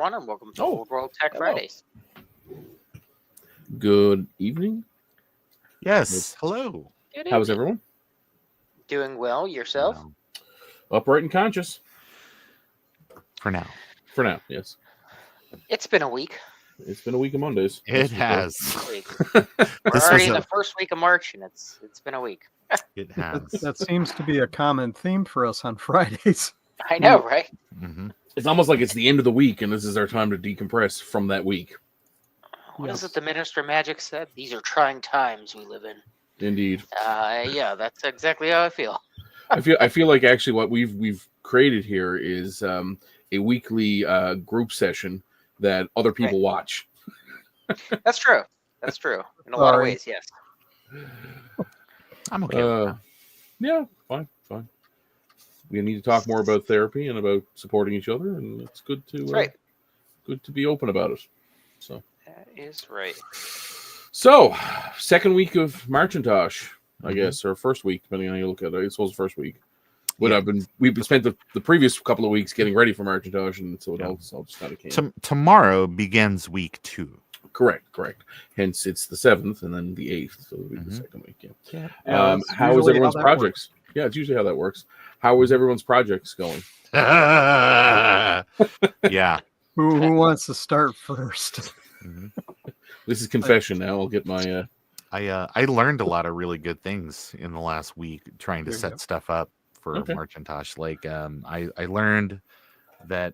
everyone, and welcome to Oh, Old World Tech hello. Fridays. Good evening. Yes. Hello. Good How's evening. everyone? Doing well yourself? Wow. Upright and conscious. For now. For now, yes. It's been a week. It's been a week of Mondays. It that's for sure. has. A week. We're This already was in a- the first week of March, and it's been a week. It has. That seems to be a common theme for us on Fridays. I know, right? Mhm. It's almost like it's the end of the week, and this is our time to decompress from that week. What is Yes. it the Minister Magic said? These are trying times we live in. Indeed. Yeah, that's exactly how I feel. I feel like actually what we've created here is a weekly group session that other people watch. That's true. That's true. In a lot of Sorry. ways, yes. I'm okay with that. Yeah, fine. We need to talk more about therapy and about supporting each other, and it's good to That's right. good to be open about it. So That is right. second week of Marchintosh, I Mhm. guess, or first week, depending on how you look at it. I suppose the first week. But Yeah. we've spent the previous couple of weeks getting ready for Marchintosh, and so it Yeah. all just kind of came. Tomorrow begins week 2. Correct. Hence, it's the 7th and then the 8th, so it'll be the Mhm. second week. Yeah. Yeah. Yeah, that's How is usually everyone's how that projects? Yeah, it's usually how that works. How is everyone's projects going? Yeah. Who wants to start first? Mhm. This is confession now. I'll get my. I learned a lot of really good things in the last week trying to There you set go. stuff up for Okay. Marchintosh. Like I learned that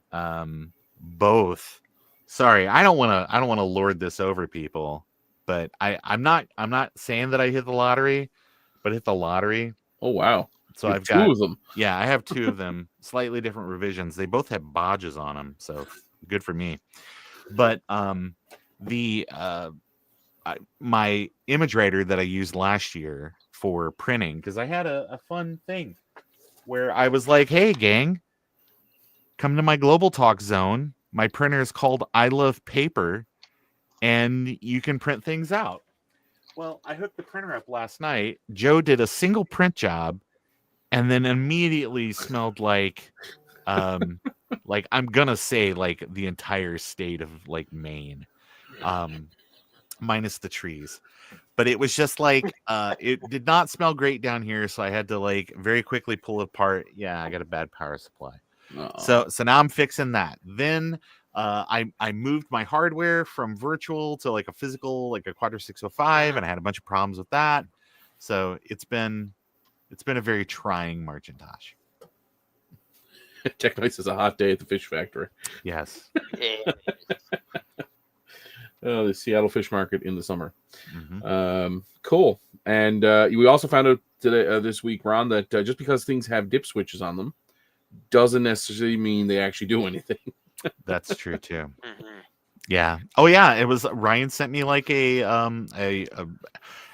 both. Sorry, I don't want to lord this over people, but I'm not saying that I hit the lottery, but hit the lottery. Oh wow! So You have I've two got of them. Yeah, I have 2 of them, slightly different revisions. They both have bodges on them, so good for me. But my image writer that I used last year for printing, because I had a fun thing where I was like, "Hey, gang, come to my global talk zone. My printer is called I Love Paper, and you can print things out." Well, I hooked the printer up last night. Joe did a single print job, and then immediately smelled like I'm gonna say like the entire state of like Maine, minus the trees. But it was just like it did not smell great down here, so I had to like very quickly pull it apart. Yeah, I got a bad power supply. Uh-oh. So now I'm fixing that. Then I moved my hardware from virtual to like a physical, like a Quadra 605, and I had a bunch of problems with that. So it's been a very trying Marchintosh. Tech Nights is a hot day at the fish factory. Yes. Yeah. The Seattle Fish Market in the summer. Mhm. Cool. And we also found out today, this week, Ron, that just because things have dip switches on them doesn't necessarily mean they actually do anything. That's true too. Mhm. Yeah. Oh yeah. It was Ryan sent me like a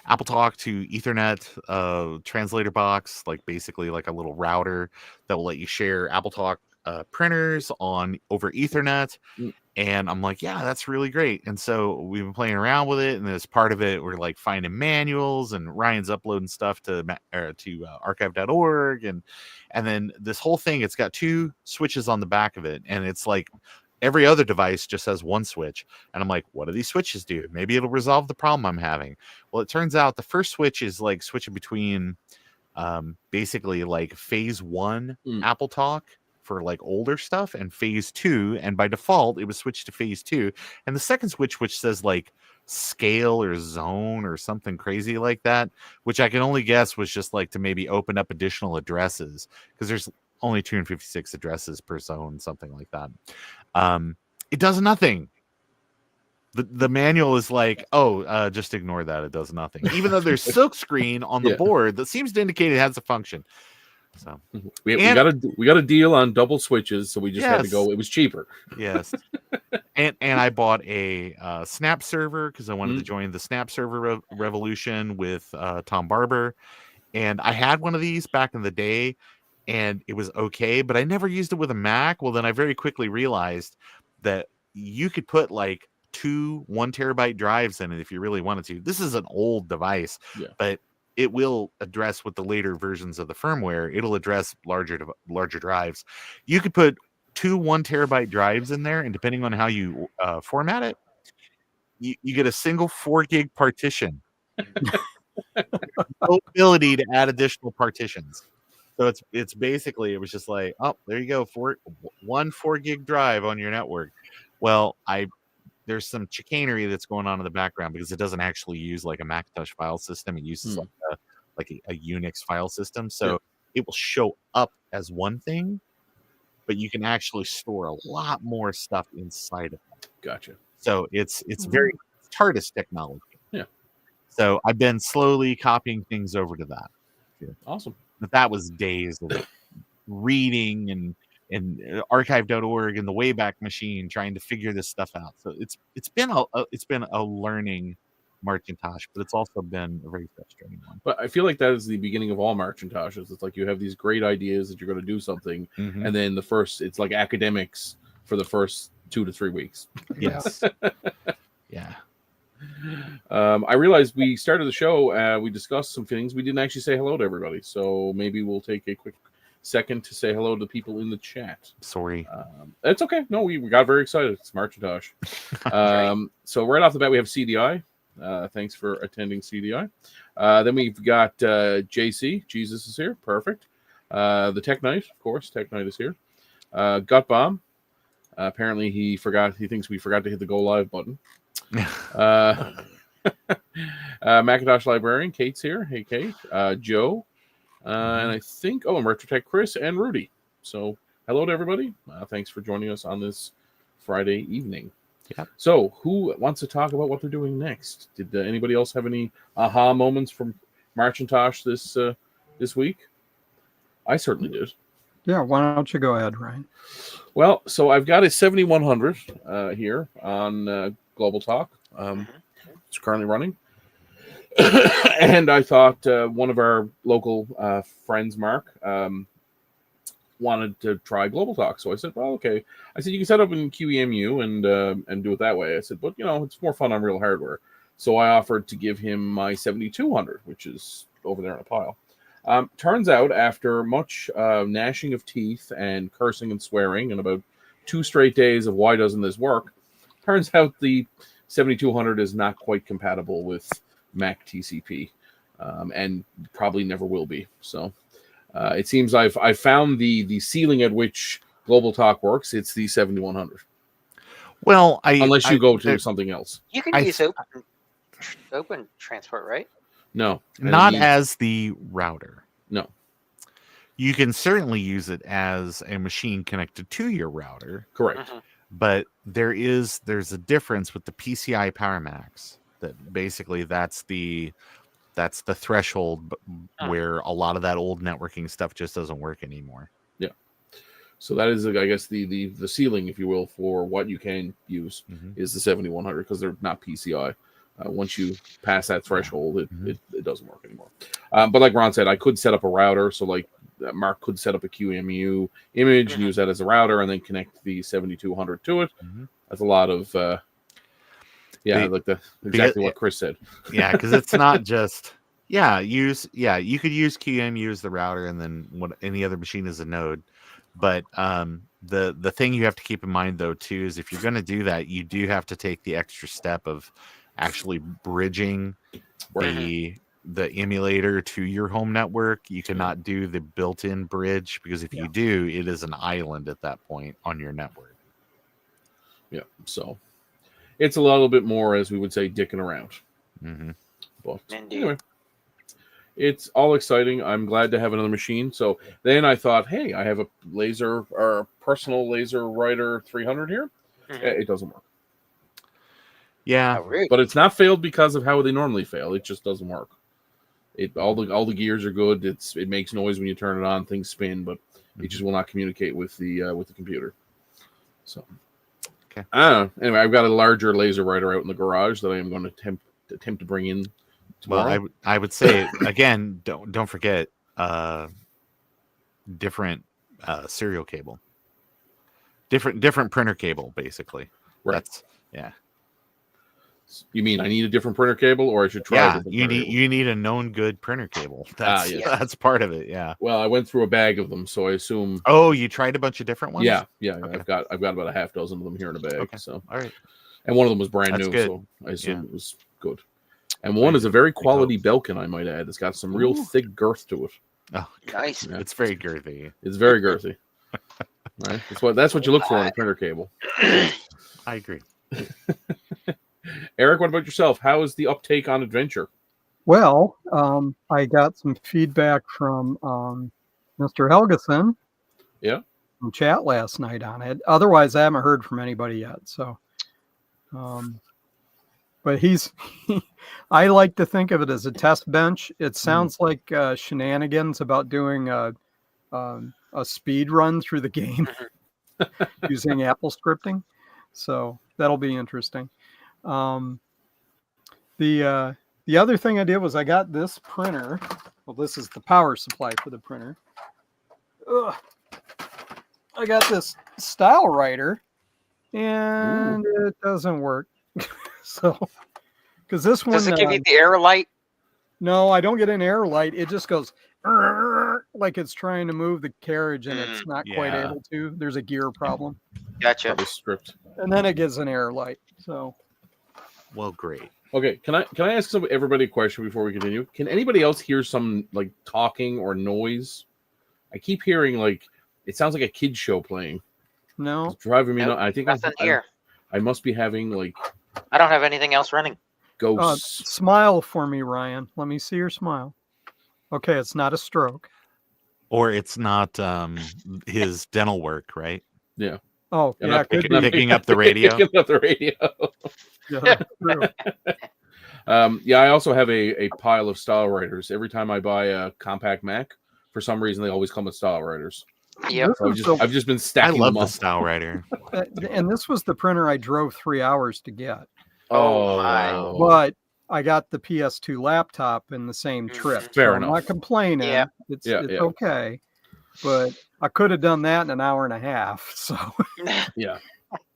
Apple Talk to Ethernet translator box, like basically like a little router that will let you share Apple Talk printers on over Ethernet. Mm. And I'm like, yeah, that's really great. And so we've been playing around with it, and as part of it, we're like finding manuals, and Ryan's uploading stuff to archive.org, and then this whole thing, it's got 2 switches on the back of it, and it's like every other device just has 1 switch. And I'm like, what do these switches do? Maybe it'll resolve the problem I'm having. Well, it turns out the first switch is like switching between basically like phase 1 Apple Talk for like older stuff and phase 2, and by default it was switched to phase 2, and the second switch, which says like scale or zone or something crazy like that, which I can only guess was just like to maybe open up additional addresses, because there's only 256 addresses per zone, something like that. It does nothing. The manual is like, just ignore that, it does nothing, even though there's silk screen on the Yeah. board that seems to indicate it has a function. So We got a deal on double switches, so we just had to Yes. go. It was cheaper. yes. And I bought a Snap server because I wanted to join the Snap server revolution with Tom Barber, and I had one of these back in the day, and it was okay, but I never used it with a Mac. Well, then I very quickly realized that you could put like 2 1 terabyte drives in it if you really wanted to. This is an old device, Yeah. but it will address with the later versions of the firmware. It'll address larger drives. You could put two 1 terabyte drives in there, and depending on how you format it, you get a single 4 gig partition. No ability to add additional partitions. So it's basically, it was just like, oh, there you go, 4 gig drive on your network. Well, there's some chicanery that's going on in the background because it doesn't actually use like a Macintosh file system. It uses like a Unix file system. So it will show up as one thing, but you can actually store a lot more stuff inside of it. Gotcha. So it's very TARDIS technology. Yeah. So I've been slowly copying things over to that. Awesome. But that was days of reading and archive.org and the Wayback Machine trying to figure this stuff out. So it's been a learning Marcintosh, but it's also been a very frustrating one. But I feel like that is the beginning of all Marcintoshes. It's like you have these great ideas that you're going to do something, and then it's like academics for the first 2 to 3 weeks. Yes. Yeah. I realized we started the show. We discussed some things. We didn't actually say hello to everybody, so maybe we'll take a quick second to say hello to people in the chat. Sorry. It's okay. No, we got very excited. It's Marcintosh. So right off the bat, we have CDI. Thanks for attending CDI. Then we've got JC. Jesus is here. Perfect. The Tech Knight, of course. Tech Knight is here. Gut Bomb. Apparently, he thinks we forgot to hit the go live button. Macintosh Librarian. Kate's here. Hey, Kate. Joe. And I think, and Retrotech Chris and Rudy. So hello to everybody. Thanks for joining us on this Friday evening. Yeah. So who wants to talk about what they're doing next? Did anybody else have any aha moments from Marcintosh this week? I certainly did. Yeah, why don't you go ahead, Ryan? Well, so I've got a 7100 here on Global Talk. It's currently running. And I thought one of our local friends, Mark, wanted to try Global Talk. So I said, well, okay. I said, you can set up in QEMU and do it that way. I said, but, it's more fun on real hardware. So I offered to give him my 7200, which is over there in a pile. Turns out, after much gnashing of teeth and cursing and swearing and about 2 straight days of why doesn't this work, turns out the 7200 is not quite compatible with Mac TCP, and probably never will be. So it seems I've found the ceiling at which Global Talk works. It's the 7100. Well, unless you go to something else. You can use open transport, right? No, not as the router. No, you can certainly use it as a machine connected to your router. Correct. But there's a difference with the PCI PowerMax. That basically that's the threshold where a lot of that old networking stuff just doesn't work anymore. Yeah. So that is, I guess, the ceiling, if you will, for what you can use is the 7100 because they're not PCI. Once you pass that threshold, it doesn't work anymore. But like Ron said, I could set up a router. So like Mark could set up a QEMU image and use that as a router and then connect the 7200 to it. That's a lot of, exactly what Chris said. Yeah, because it's not just, you could use QEMU as the router and then what any other machine is a node. But the thing you have to keep in mind, though, too, is if you're going to do that, you do have to take the extra step of actually bridging the emulator to your home network. You cannot do the built-in bridge because if you do, it is an island at that point on your network. Yeah, so it's a little bit more, as we would say, dicking around. But anyway, it's all exciting. I'm glad to have another machine. So then I thought, hey, I have a laser or a personal laser writer 300 here. It doesn't work. Yeah, but it's not failed because of how they normally fail. It just doesn't work. All the gears are good. It makes noise when you turn it on. Things spin, but it just will not communicate with the computer. So, okay. I don't know. Anyway, I've got a larger laser writer out in the garage that I am going to attempt to bring in tomorrow. Well, I would say again, don't forget different serial cable, different printer cable, basically. Right. You mean I need a different printer cable, or I should try? a Yeah, different you printer need cable? you need a known good printer cable. That's yes. that's part of it. Yeah. Well, I went through a bag of them, so I assume. Oh, you tried a bunch of different ones? Yeah. Okay. I've got about a half dozen of them here in a bag. Okay. So, All right. and one of them was brand That's new, good. so I assume Yeah. it was good. And one is a very quality Belkin, I might add. It's got some real Ooh. thick girth to it. Oh, Nice. Yeah. it's very girthy. It's very girthy. Right? That's what you look for in a printer cable. I agree. Eric, what about yourself? How is the uptake on Adventure? Well, I got some feedback from Mr. Helgeson. Yeah. From chat last night on it. Otherwise, I haven't heard from anybody yet. So, but I like to think of it as a test bench. It sounds like shenanigans about doing a speed run through the game using Apple scripting. So that'll be interesting. The other thing I did was I got this printer. Well, this is the power supply for the printer. Ugh. I got this style writer, and it doesn't work. So, because this one Does it give you the error light? No, I don't get an error light. It just goes like it's trying to move the carriage, and it's not quite Yeah. able to. There's a gear problem, Gotcha. Probably script. and then it gives an error light. So, Well, great. Okay, can I ask everybody a question before we continue? Can anybody else hear some like talking or noise? I keep hearing like it sounds like a kid show playing. no, It's driving me Nope, nuts. I think Nothing here. I must be having like I don't have anything else running. ghosts. smile for me, Ryan. Let me see your smile. Okay, it's not a stroke. Or it's not his dental work, right? Oh, And yeah, I'm it could picking be. up- Picking up the radio? Picking up the radio. Yeah, that's true. Yeah, I also have a pile of style writers. Every time I buy a compact Mac, for some reason they always come with style writers. Yep. So I've just been I stacking love them the up. style writer. And this was the printer I drove 3 hours to get. Oh, my. But I got the PS2 laptop in the same trip. Fair so I'm enough. not complaining. Yeah. It's Yeah. okay. But I could have done that in an hour and a half. So, Yeah.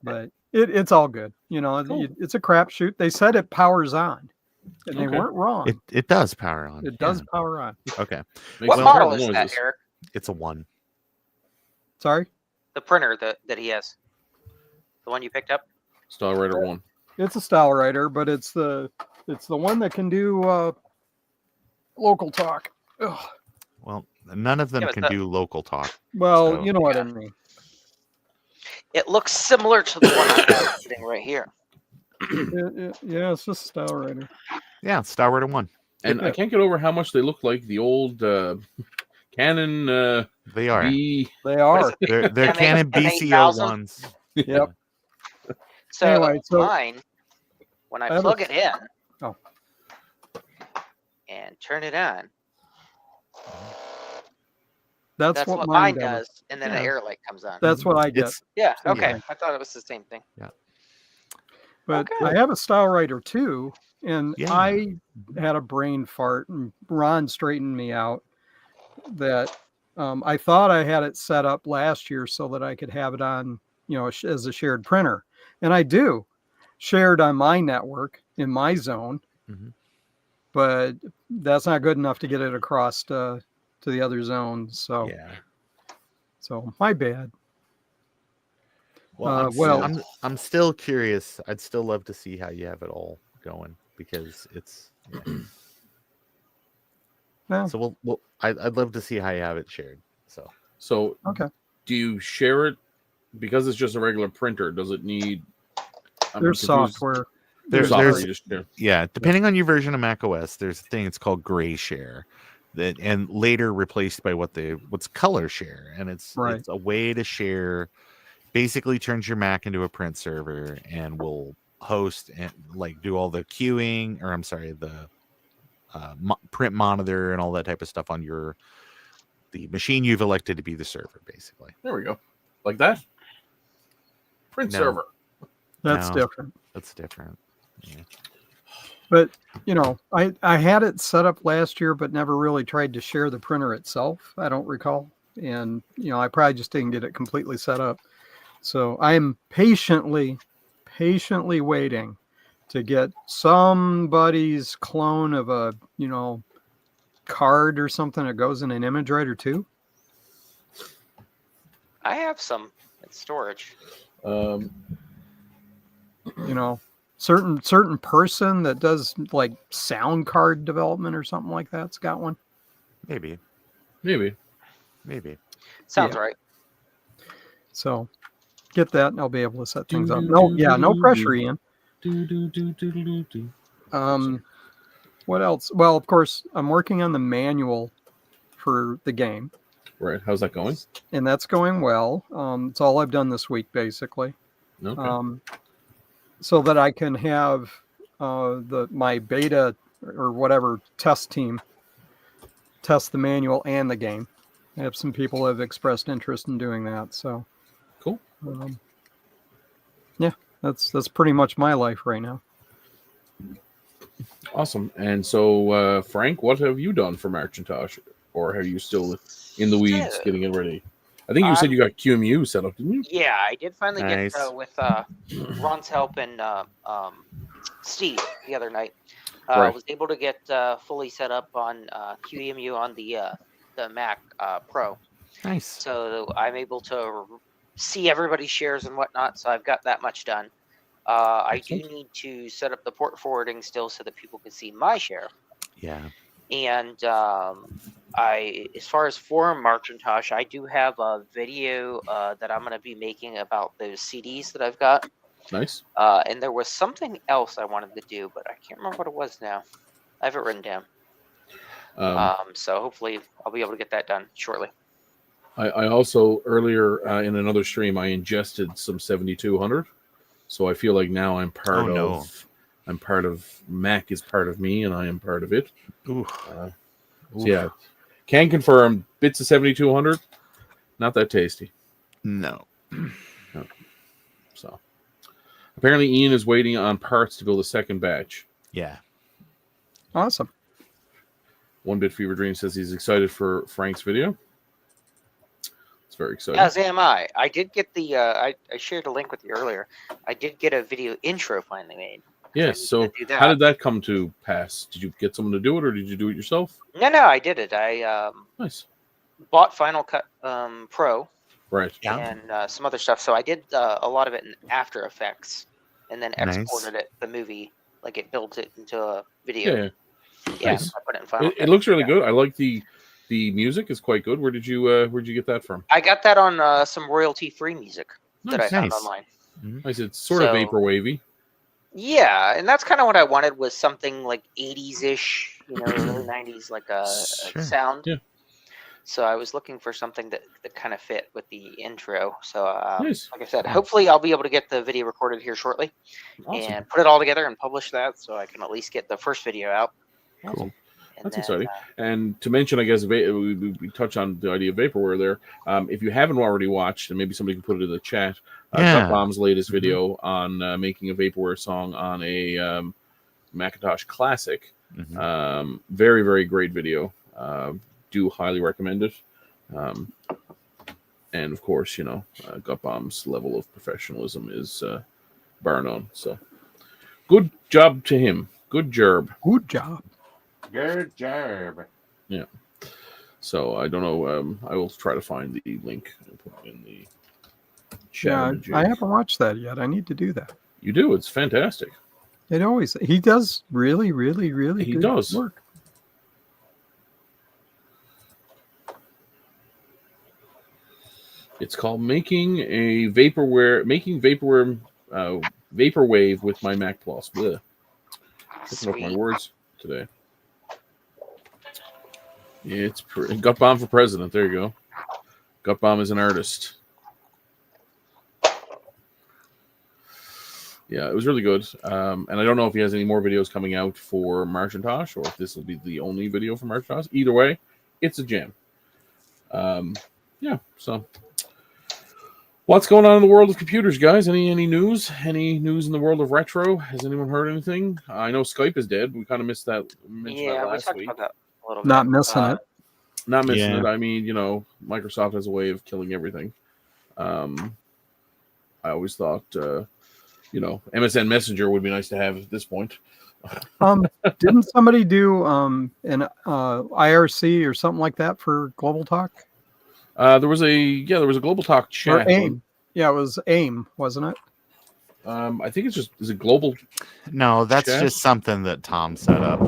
but it's all good. You know, Cool. it's a crapshoot. They said it powers on, and they Okay. weren't wrong. It does power on. It does power on. Yeah. Okay. Makes What no model terrible is that, noises. Eric? It's a 1. Sorry, The printer that he has. The one you picked up? Style writer 1. it's a style writer, but it's the one that can do local talk. Ugh. Well, none of them Yeah, but can the- do local talk. Well, So, you know what yeah. I mean. It looks similar to the one I'm sitting right here. Yeah, it's just a style writer. Yeah, Star Wars 1. And I can't get over how much they look like the old Canon They are. B. They are. They're M8 Canon BCO M8000? ones. Yep. So, Anyway, so- mine, when I I have plug it in Oh. and turn it on, That's what what mine mine does, and then Yeah. an air light comes on. That's what I get. It's Yeah, so, okay. yeah. I thought it was the same thing. But Okay. I have a style writer too, and Yeah. I had a brain fart, and Ron straightened me out that I thought I had it set up last year so that I could have it on, as a shared printer, and I do, shared on my network in my zone, Mhm. but that's not good enough to get it across to the other zones. So, Yeah. so my bad. Well, well- I'm still curious. I'd still love to see how you have it all going because it's. Yeah. Well, So I'd love to see how you have it shared. So okay. Do you share it because it's just a regular printer? Does it need? I'm There's confused. software. There's- Software there's- you just share. yeah, depending on your version of Mac OS, there's a thing it's called Gray Share, that and later replaced by what's Color Share, and it's Right. a way to share. Basically, turns your Mac into a print server and will host and like do all the queuing, or I'm sorry, the print monitor and all that type of stuff on the machine you've elected to be the server, basically. There we go. Like that. Print No. server. That's No. different. That's different. Yeah. But I had it set up last year, but never really tried to share the printer itself. I don't recall, and I probably just didn't get it completely set up. So I am patiently waiting to get somebody's clone of a, card or something that goes in an image writer too? I have some in storage. Certain person that does like sound card development or something like that's got one. Maybe. Sounds Yeah. right. So get that and I'll be able to set things up. No pressure, Ian. What else? Well, of course, I'm working on the manual for the game. Right. How's that going? And that's going well. It's all I've done this week, basically. Okay. So that I can have my beta or whatever test team test the manual and the game. I have some people who have expressed interest in doing that. So Cool. Yeah, that's pretty much my life right now. Awesome. And so, Frank, what have you done for Marchintosh? Or are you still in the weeds getting it ready? I think you said you got QMU set up, didn't you? Yeah, I did finally Nice. get with Ron's help and Steve the other night. Right. Was able to get fully set up on QEMU on the Mac Pro. Nice. So I'm able to see everybody's shares and whatnot. So I've got that much done. I do need to set up the port forwarding still so that people can see my share. Yeah. And as far as for Marchintosh, I do have a video that I'm going to be making about those CDs that I've got. Nice. And there was something else I wanted to do, but I can't remember what it was now. I have it written down. So hopefully I'll be able to get that done shortly. I also, earlier in another stream, I ingested some 7200. So I feel like now I'm part I'm part of Mac is part of me, and I am part of it. Ooh. So yeah, can confirm bits of 7200, not that tasty. No. So apparently Ian is waiting on parts to build a second batch. Yeah. Awesome. One Bit Fever Dream says he's excited for Frank's video. It's very exciting. As am I. I did get the I shared a link with you earlier. I did get a video intro finally made. Yes. So how did that come to pass? Did you get someone to do it, or did you do it yourself? No, I did it. I Nice. bought Final Cut Pro. Right. Yeah. And some other stuff. So I did a lot of it in After Effects, and then Nice. exported it, the movie, like it built it into a video. Yeah. Nice. I put it in Final It Cut. looks really good. I like the music is quite good. Where'd you get that from? I got that on some royalty-free music that I Nice. found Nice. online. Nice. It's sort of So- vaporwavy. Yeah, and that's kind of what I wanted, was something like 80s-ish, early 90s, like a Sure. sound. Yeah. So I was looking for something that kind of fit with the intro. So Nice. like I said, hopefully I'll be able to get the video recorded here shortly Awesome. and put it all together and publish that, so I can at least get the first video out. Awesome. And That's then, exciting. And to mention, I guess we touch on the idea of vaporware there. If you haven't already watched, and maybe somebody can put it in the chat, Yeah. Bomb's latest video on making a vaporware song on a Macintosh Classic. Mhm. Very, very great video. Do highly recommend it. And of course, Gutbomb's level of professionalism is bar none. So good job to him. Good job. Good job. Good job. Yeah. So I don't know. I will try to find the link and put it in the chat. Yeah, I haven't watched that yet. I need to do that. You do. It's fantastic. He does really, really, really He good does. work. It's called making vaporwave with my Mac Plus. Blech. Looking up my Sweet. words today. It's Gutbomb for president. There you go. Gutbomb is an artist. Yeah, it was really good. And I don't know if he has any more videos coming out for Marchintosh, or if this will be the only video for Marchintosh. Either way, it's a jam. Yeah, so what's going on in the world of computers, guys? Any news? Any news in the world of retro? Has anyone heard anything? I know Skype is dead. We kind of missed that. Mentioned that Yeah, we last talked week. about that a little bit. Not missing it. Not missing Yeah. it. I mean, Microsoft has a way of killing everything. I always thought MSN Messenger would be nice to have at this point. Didn't somebody do an IRC or something like that for Global Talk? There was a Global Talk chat. Or AIM. Yeah, it was AIM, wasn't it? I think it's is it Global? No, that's Chat? just something that Tom set up.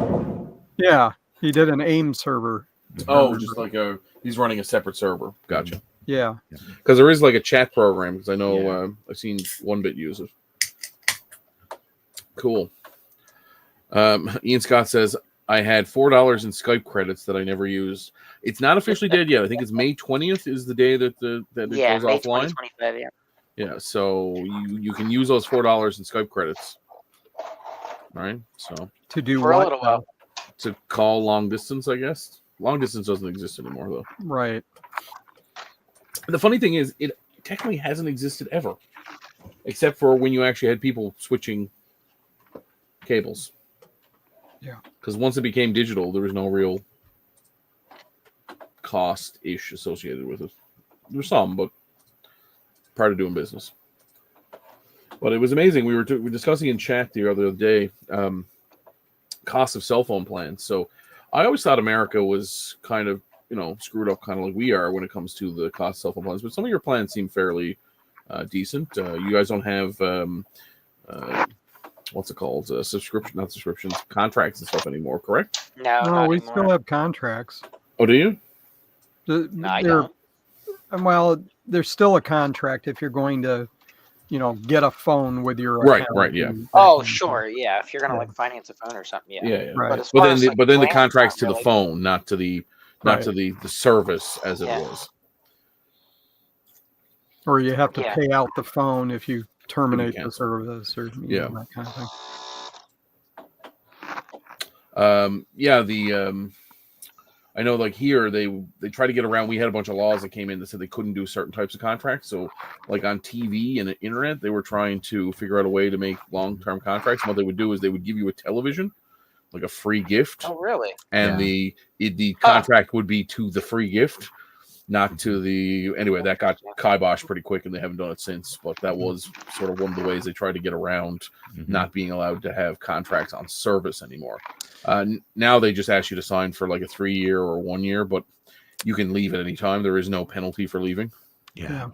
Yeah, he did an AIM server. Oh, just like he's running a separate server. Gotcha. Yeah. Because there is like a chat program. Because I know Yeah. I've seen one bit use it. Cool. Ian Scott says I had $4 in Skype credits that I never used. It's not officially dead yet. I think it's May 20th is the day that it Yeah, goes May offline. 2025. Yeah. Yeah, so you can use those $4 in Skype credits. All right, so To do For a what? little while. to call long distance, I guess. Long distance doesn't exist anymore, though. Right. The funny thing is, it technically hasn't existed ever, except for when you actually had people switching cables. Yeah. Because once it became digital, there was no real cost-ish associated with it. There was some, but part of doing business. But it was amazing. We were discussing in chat the other day cost of cell phone plans. So I always thought America was kind of, screwed up kind of like we are when it comes to the cost of cell phone plans. But some of your plans seem fairly decent. You guys don't have, what's it called? Not subscriptions, contracts and stuff anymore, correct? No, No, not we anymore. still have contracts. Oh, do you? No, I They're- don't. Well, there's still a contract if you're going to, get a phone with your Right, account right, yeah. and that Oh, kind of thing. sure. Yeah, if you're gonna Yeah. like finance a phone or something, yeah. Yeah. Right. But as But far then, as, like, the plans, contracts to not the really. phone, not to the service as it Yeah. was. Or you have to Yeah. pay out the phone if you terminate the cancel. service or Yeah. that kind of thing. I know like here they try to get around. We had a bunch of laws that came in that said they couldn't do certain types of contracts. So like on TV and the internet, they were trying to figure out a way to make long-term contracts. And what they would do is they would give you a television, like a free gift, Oh, really? and the contract would be to the free gift, not to the anyway. That got kiboshed pretty quick, and they haven't done it since. But that was sort of one of the ways they tried to get around not being allowed to have contracts on service anymore. Now they just ask you to sign for like a 3-year or 1 year, but you can leave at any time. There is no penalty for leaving. Yeah.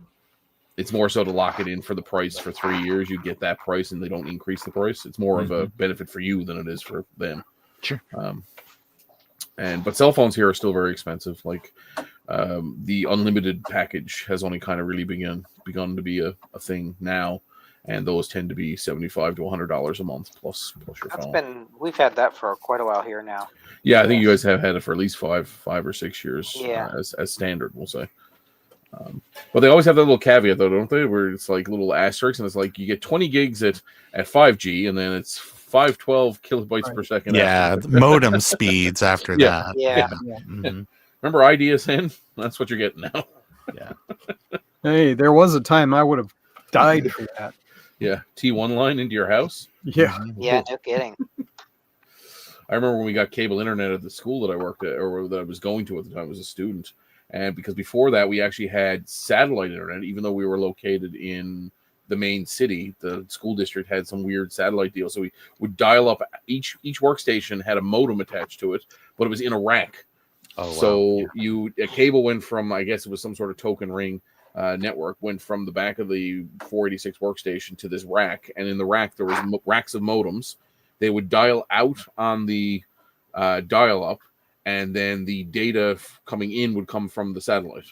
It's more so to lock it in for the price for 3 years. You get that price, and they don't increase the price. It's more of a benefit for you than it is for them. Sure. But cell phones here are still very expensive. Like the unlimited package has only kind of really begun to be a thing now. And those tend to be $75 to $100 a month plus your phone. We've had that for quite a while here now. Yeah, I think you guys have had it for at least five or 6 years. Yeah. As standard, we'll say. But they always have that little caveat, though, don't they? Where it's like little asterisks, and it's like you get 20 gigs at 5G, and then it's 512 kilobytes per second. Yeah, after. modem speeds after Yeah. that. Yeah. Mhm. Remember IDSN? That's what you're getting now. Yeah. Hey, there was a time I would have died for that. Yeah, T1 line into your house. Yeah. Yeah, no kidding. I remember when we got cable internet at the school that I worked at, or that I was going to at the time, I was a student. And because before that, we actually had satellite internet, even though we were located in the main city. The school district had some weird satellite deal. So we would dial up, each workstation had a modem attached to it, but it was in a rack. Oh, wow. So a cable went from, I guess it was some sort of token ring network, went from the back of the 486 workstation to this rack. And in the rack, there was racks of modems. They would dial out on the dial up, and then the data coming in would come from the satellite.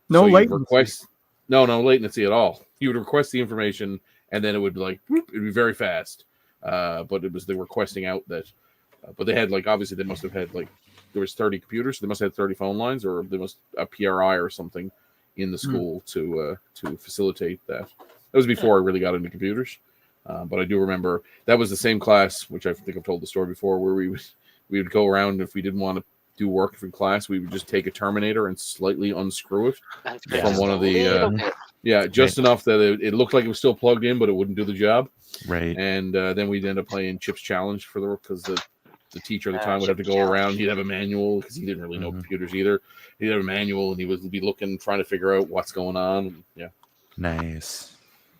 No So you'd latency. no latency at all. You would request the information, and then it would it'd be very fast. But it was the requesting out that. But they had obviously they must have had there was 30 computers, so they must have had 30 phone lines, or they must a PRI or something in the school to facilitate that. That was before I really got into computers. But I do remember that was the same class, which I think I've told the story before, where we would go around if we didn't want to do work in class, we would just take a Terminator and slightly unscrew it from one of the just enough that it looked like it was still plugged in, but it wouldn't do the job. Right. And then we'd end up playing Chips Challenge for the work because the teacher at the time would have to go around. He'd have a manual because he didn't really know computers either. He'd have a manual and he would be looking, trying to figure out what's going on. Yeah. Nice.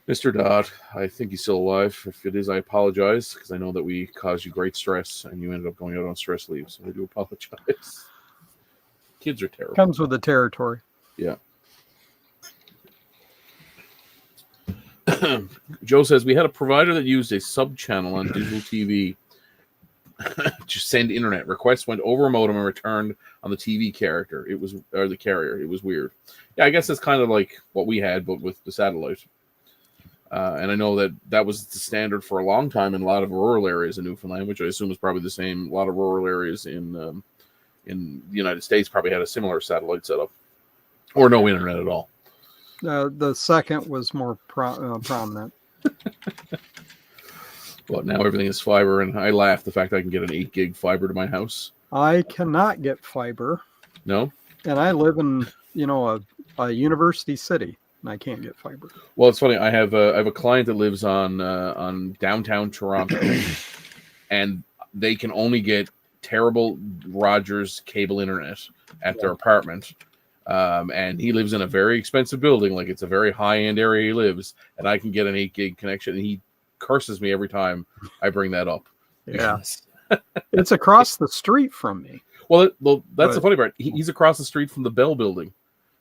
Mr. Dodd, I think he's still alive. If it is, I apologize because I know that we caused you great stress and you ended up going out on stress leave. So I do apologize. Kids are terrible. Comes with the territory. Yeah. Joe says we had a provider that used a sub channel on digital TV to send internet. Requests went over a modem and returned on the TV character. It was or the carrier. It was weird. Yeah, I guess it's kind of like what we had, but with the satellite. And I know that was the standard for a long time in a lot of rural areas in Newfoundland, which I assume is probably the same. A lot of rural areas in the United States probably had a similar satellite setup, or no internet at all. The second was more prominent. Well, now everything is fiber, and I laugh the fact I can get an 8 gig fiber to my house. I cannot get fiber. No? And I live in, a university city, and I can't get fiber. Well, it's funny. I have a client that lives on downtown Toronto, and they can only get terrible Rogers cable internet at their apartment. And he lives in a very expensive building, like it's a very high-end area he lives, and I can get an 8 gig connection, and he curses me every time I bring that up. Yeah. It's across the street from me. Well, that's the funny part. He's across the street from the Bell building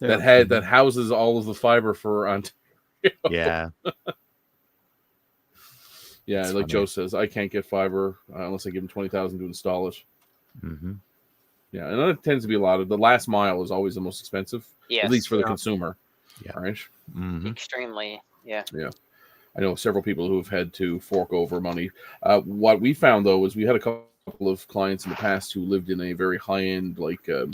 that houses all of the fiber for Ontario. Yeah. Yeah, That's like funny. Joe says, I can't get fiber unless I give him $20,000 to install it. Mm-hmm. Yeah, and it tends to be a lot of the last mile is always the most expensive, Yes. at least for the consumer. Yeah. Right. Mm-hmm. Extremely. Yeah. Yeah. I know several people who have had to fork over money. What we found, though, is we had a couple of clients in the past who lived in a very high-end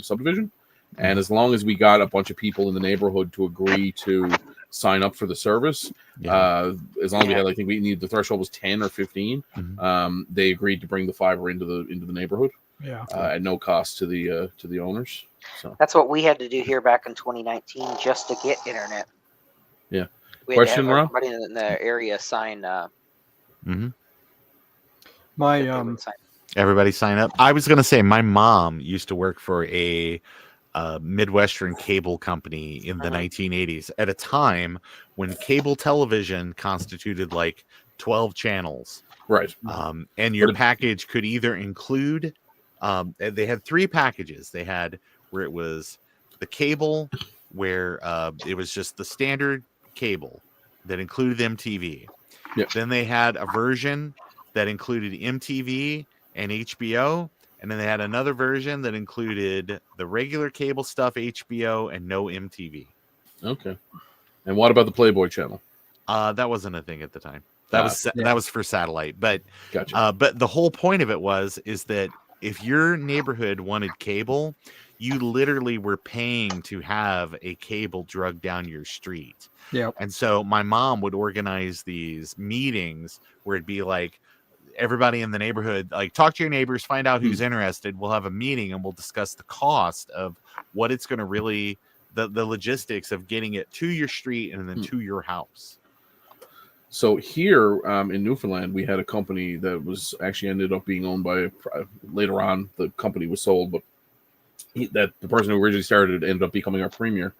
subdivision. And as long as we got a bunch of people in the neighborhood to agree to sign up for the service, as long as we had, I think we needed the threshold was 10 or 15, they agreed to bring the fiber into the neighborhood at no cost to the owners. So That's what we had to do here back in 2019 just to get internet. Yeah. We had Question, to have Ron? everybody in the area sign. My Everybody sign up. I was going to say my mom used to work for a Midwestern cable company in the 1980s at a time when cable television constituted like 12 channels. Right. And your package could either include, they had 3 packages. They had where it was the cable, where it was just the standard cable that included MTV. Yep. Then they had a version that included MTV and HBO. And then they had another version that included the regular cable stuff, HBO, and no MTV. Okay. And what about the Playboy channel? That wasn't a thing at the time. That was for satellite. But Gotcha. but the whole point of it is that if your neighborhood wanted cable, you literally were paying to have a cable drug down your street. Yeah. And so my mom would organize these meetings where it'd be like, everybody in the neighborhood, like, talk to your neighbors, find out who's interested. We'll have a meeting and we'll discuss the cost of what it's going to really, the logistics of getting it to your street and then to your house. So here in Newfoundland, we had a company that was actually ended up being owned by, later on, the company was sold, but the person who originally started it ended up becoming our premier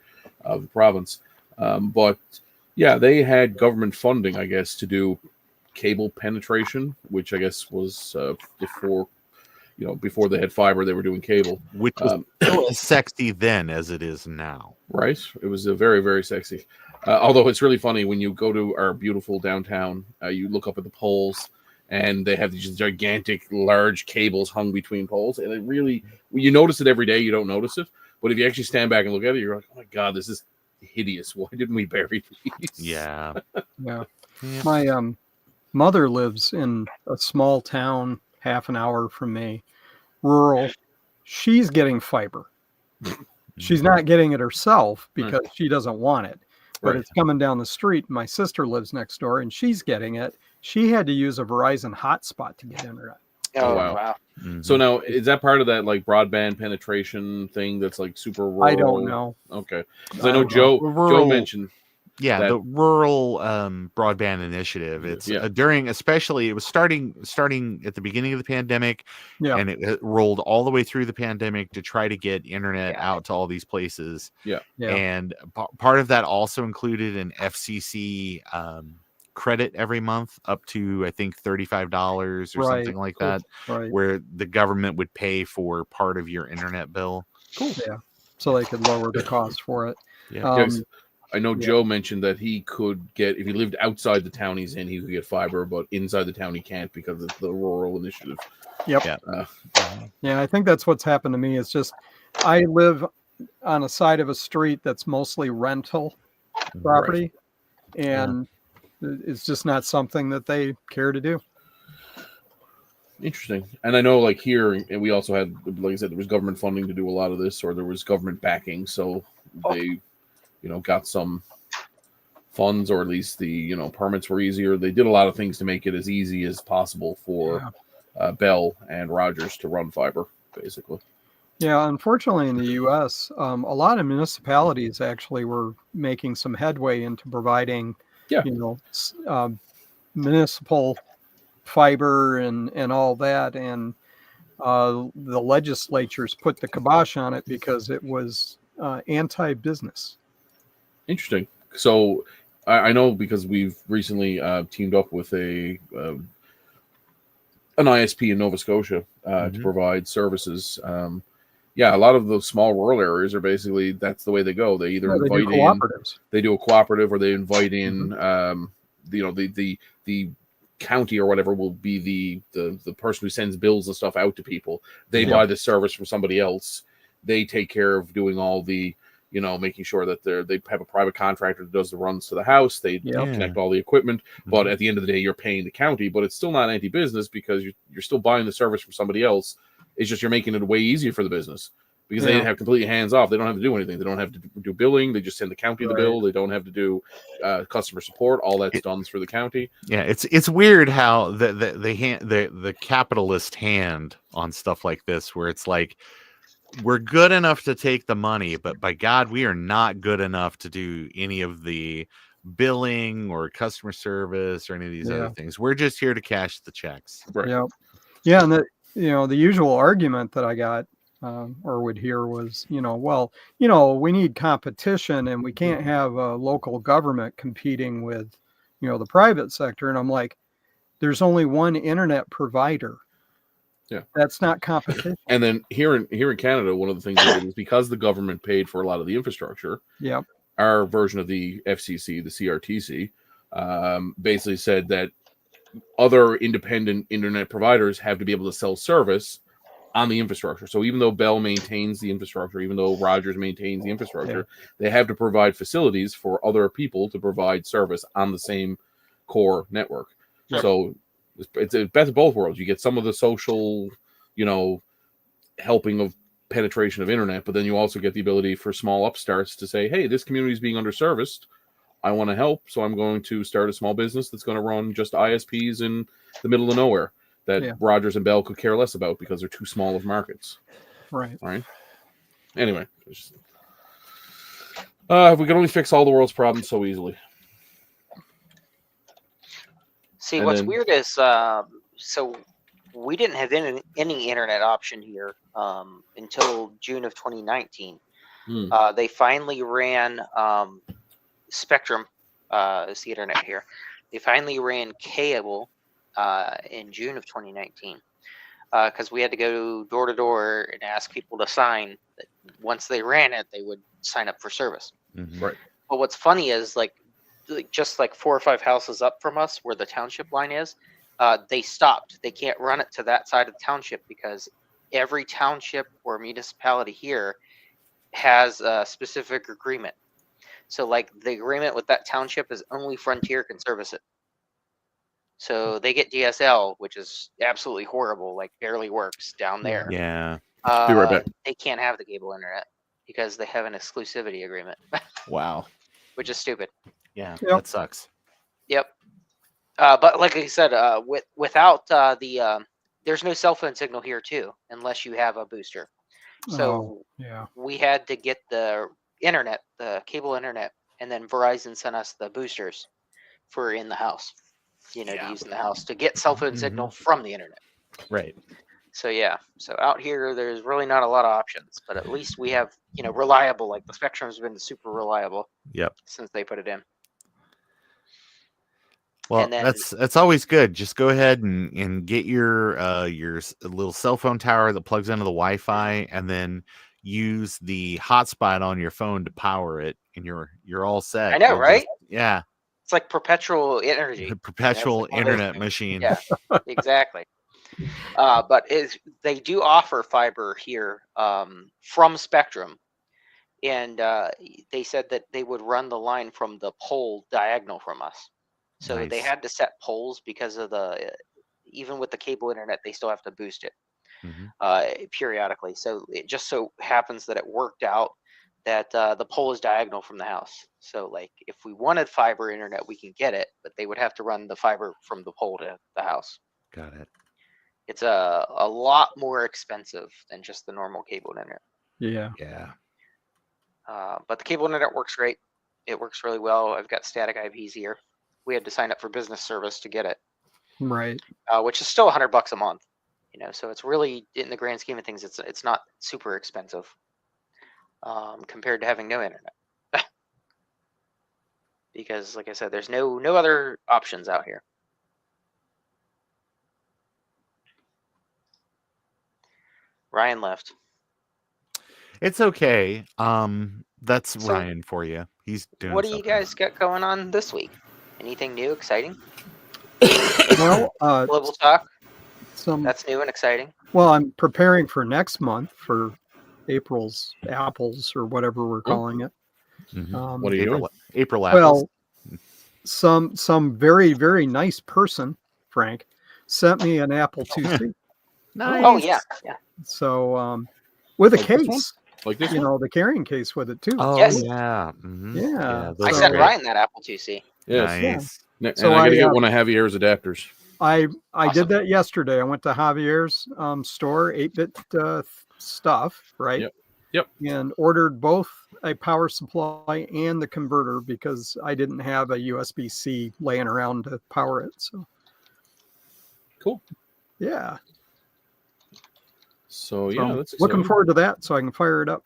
of the province. But yeah, they had government funding, I guess, to do cable penetration, which I guess was before they had fiber, they were doing cable, which was still as sexy then as it is now. Right, it was a very, very sexy. Although it's really funny when you go to our beautiful downtown, you look up at the poles, and they have these gigantic, large cables hung between poles, and it really, when you notice it every day, you don't notice it, but if you actually stand back and look at it, you're like, oh my god, this is hideous. Why didn't we bury these? Yeah. My mother lives in a small town, half an hour from me, rural. She's getting fiber. She's not getting it herself because she doesn't want it, but it's coming down the street. My sister lives next door and she's getting it. She had to use a Verizon hotspot to get internet. Oh, wow. Mm-hmm. So now, is that part of that like broadband penetration thing that's like super rural? I don't know. Okay. Because I know Joe mentioned. Yeah, that- the rural broadband initiative. It's during, especially, it was starting at the beginning of the pandemic, Yeah. and it rolled all the way through the pandemic to try to get internet out to all these places. Yeah. And part of that also included an FCC credit every month up to, I think, $35 or something like that, where the government would pay for part of your internet bill. Cool. Yeah. So they could lower the cost for it. Yeah. I know Joe mentioned that he could get, if he lived outside the town he's in, he could get fiber, but inside the town he can't because of the rural initiative. Yep. Yeah, I think that's what's happened to me. It's just I live on a side of a street that's mostly rental property, and it's just not something that they care to do. Interesting. And I know, like, here, and we also had, like I said, there was government funding to do a lot of this, or there was government backing, so they, got some funds, or at least the, permits were easier. They did a lot of things to make it as easy as possible for Bell and Rogers to run fiber, basically. Yeah, unfortunately, in the U.S., a lot of municipalities actually were making some headway into providing, municipal fiber and all that, and the legislatures put the kibosh on it because it was anti-business. Interesting. So I know, because we've recently teamed up with an ISP in Nova Scotia to provide services. A lot of those small rural areas are basically, that's the way they go. They either invite in, they do a cooperative, or they invite in, the county or whatever will be the person who sends bills and stuff out to people. They buy the service from somebody else. They take care of doing all the, making sure that they have a private contractor that does the runs to the house. They connect all the equipment. But at the end of the day, you're paying the county, but it's still not anti-business because you're still buying the service from somebody else. It's just you're making it way easier for the business because they have completely hands off. They don't have to do anything. They don't have to do billing. They just send the county the bill. They don't have to do customer support. All that's done through the county. Yeah, it's weird how the capitalist hand on stuff like this, where it's like, we're good enough to take the money, but by God, we are not good enough to do any of the billing or customer service or any of these other things. We're just here to cash the checks. Right. Yeah, and the usual argument that I got or would hear was, we need competition and we can't have a local government competing with, the private sector. And I'm like, there's only one internet provider. Yeah, that's not competition. And then here in Canada, one of the things they did is, because the government paid for a lot of the infrastructure. Yep. Our version of the FCC, the CRTC, basically said that other independent internet providers have to be able to sell service on the infrastructure. So even though Bell maintains the infrastructure, even though Rogers maintains the infrastructure, they have to provide facilities for other people to provide service on the same core network. Sure. So it's the best of both worlds. You get some of the social, helping of penetration of internet, but then you also get the ability for small upstarts to say, hey, this community is being underserviced. I want to help, so I'm going to start a small business that's going to run just ISPs in the middle of nowhere that Rogers and Bell could care less about because they're too small of markets. Right. Anyway, we can only fix all the world's problems so easily. See, what's weird is, so we didn't have any internet option here until June of 2019. They finally ran Spectrum, is the internet here. They finally ran cable in June of 2019 because we had to go door to door and ask people to sign that once they ran it, they would sign up for service. Right. But what's funny is, just like 4 or 5 houses up from us where the township line is, they stopped. They can't run it to that side of the township because every township or municipality here has a specific agreement. So the agreement with that township is only Frontier can service it. So they get DSL, which is absolutely horrible, barely works down there. Yeah. Be right back. They can't have the cable internet because they have an exclusivity agreement. Wow. Which is stupid. Yeah, that sucks. Yep. But like I said, without there's no cell phone signal here too, unless you have a booster. So we had to get the internet, the cable internet, and then Verizon sent us the boosters for in the house. To use in the house to get cell phone signal from the internet. Right. So yeah, so out here there's really not a lot of options, but at least we have reliable. Like the Spectrum's been super reliable. Yep. Since they put it in. Well, and then, that's always good. Just go ahead and get your little cell phone tower that plugs into the Wi-Fi, and then use the hotspot on your phone to power it, and you're all set. I know, right? Yeah. It's like perpetual energy. Perpetual internet machine. Yeah, exactly. But they do offer fiber here from Spectrum, and they said that they would run the line from the pole diagonal from us. So they had to set poles because of even with the cable internet, they still have to boost it periodically. So it just so happens that it worked out that the pole is diagonal from the house. So like if we wanted fiber internet, we can get it, but they would have to run the fiber from the pole to the house. Got it. It's a lot more expensive than just the normal cable internet. Yeah. Yeah. But the cable internet works great. It works really well. I've got static IPs here. We had to sign up for business service to get it, Right. Which is still $100 a month. So it's really, in the grand scheme of things, it's not super expensive compared to having no internet. Because, like I said, there's no other options out here. Ryan left. It's okay. That's Ryan for you. He's doing. What do you guys got going on this week? Anything new, exciting? Well, Global Talk. Some that's new and exciting. Well, I'm preparing for next month for April's apples or whatever we're calling it. Mm-hmm. What are you doing? April apples. Well, some very, very nice person, Frank, sent me an Apple IIc. Nice. Oh yeah, yeah. So with a case, like this, the carrying case with it too. Oh yes. yeah. Mm-hmm. Yeah. I sent Ryan that Apple IIc. Yes. Nice. Yeah. And so I got to get one of Javier's adapters. I Awesome. did that yesterday. I went to Javier's store, 8-bit stuff, right? Yep. And ordered both a power supply and the converter because I didn't have a USB-C laying around to power it. So cool. Yeah. So yeah, that's looking forward to that so I can fire it up.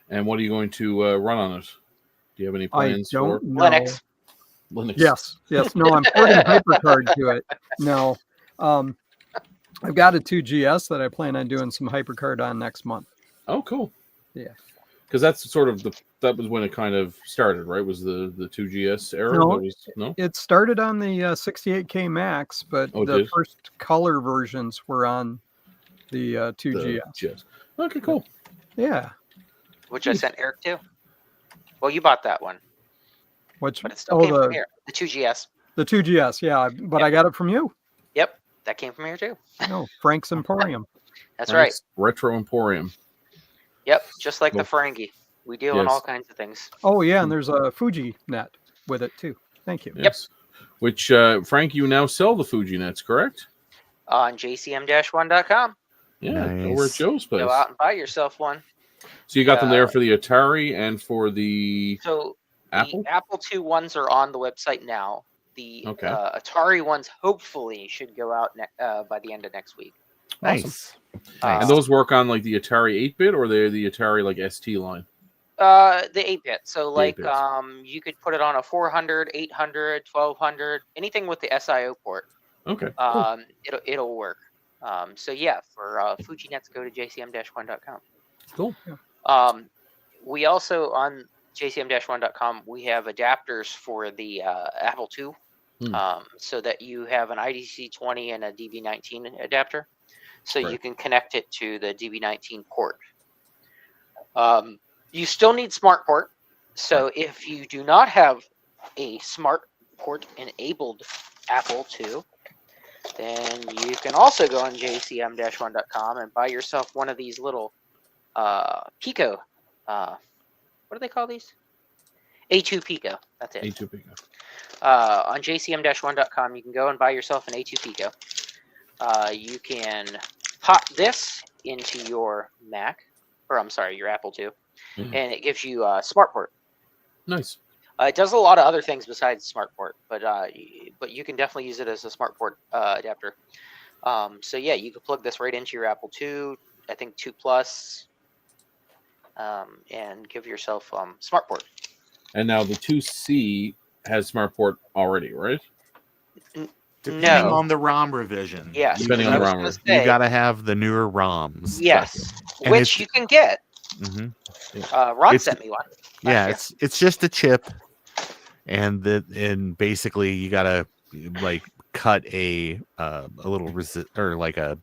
And what are you going to run on it? Do you have any plans for Linux? Linux. Yes. No, I'm porting HyperCard to it. No. I've got a 2GS that I plan on doing some HyperCard on next month. Oh, cool. Yeah. Because that's sort of that was when it kind of started, right? Was the 2GS era? No, it started on the 68K Max, but the first color versions were on the 2GS. Okay, cool. Yeah. Which I sent Eric to. Well, you bought that one. But it still came from here. The 2GS. The 2GS, yeah. But I got it from you. Yep. That came from here too. No, Frank's Emporium. That's right. Retro Emporium. Yep. Just like the Ferengi. We deal in all kinds of things. Oh, yeah. And there's a Fuji net with it too. Thank you. Yes. Yep. Which, Frank, you now sell the Fuji nets, correct? On jcm-1.com. Yeah. Nice. Over at Joe's place. Go out and buy yourself one. So you got them there for the Atari and for the Apple? The Apple II ones are on the website now. The Atari ones hopefully should go out by the end of next week. Nice. And those work on like the Atari 8-bit or they're the Atari like ST line? The 8-bit. So like you could put it on a 400, 800, 1200, anything with the SIO port. Okay. It'll work. So yeah, for Fuji nets, go to jcm-1.com. Cool. We also on jcm-1.com we have adapters for the Apple II, so that you have an IDC20 and a DB19 adapter, so you can connect it to the DB19 port. You still need smart port, so if you do not have a smart port enabled Apple II, then you can also go on jcm-1.com and buy yourself one of these little Pico. What do they call these? A2 Pico. That's it. A2 Pico. On jcm-1.com, you can go and buy yourself an A2 Pico. You can pop this into your Mac, or I'm sorry, your Apple II, and it gives you smart port. Nice. It does a lot of other things besides smart port, but you can definitely use it as a smart port adapter. So yeah, you could plug this right into your Apple II, I think 2 Plus, and give yourself smart port. And now the 2C has smart port already, right? Depending No. on the ROM revision. Yes. Depending on the ROM revision. You got to have the newer ROMs. Yes. And Which you can get. Ron sent me one. Yeah, it's just a chip, and basically you got to like cut a little or like a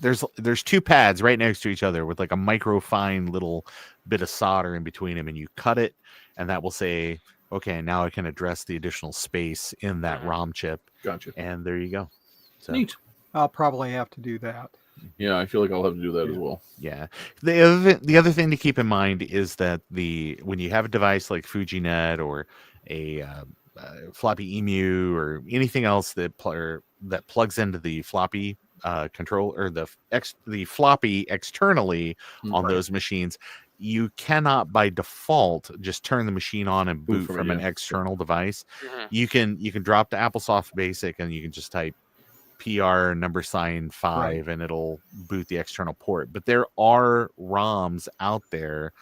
there's two pads right next to each other with like a micro fine little bit of solder in between them, and you cut it, and that will say, okay, now I can address the additional space in that ROM chip. Gotcha. And there you go. So, neat. I'll probably have to do that. Yeah, I feel like I'll have to do that as well. Yeah. The other thing to keep in mind is that when you have a device like FujiNet or a floppy emu or anything else that plugs into the floppy control or the floppy externally on those machines, you cannot by default just turn the machine on and boot from an external device. You can drop the AppleSoft Basic and you can just type PR $5 and it'll boot the external port. But there are ROMs out there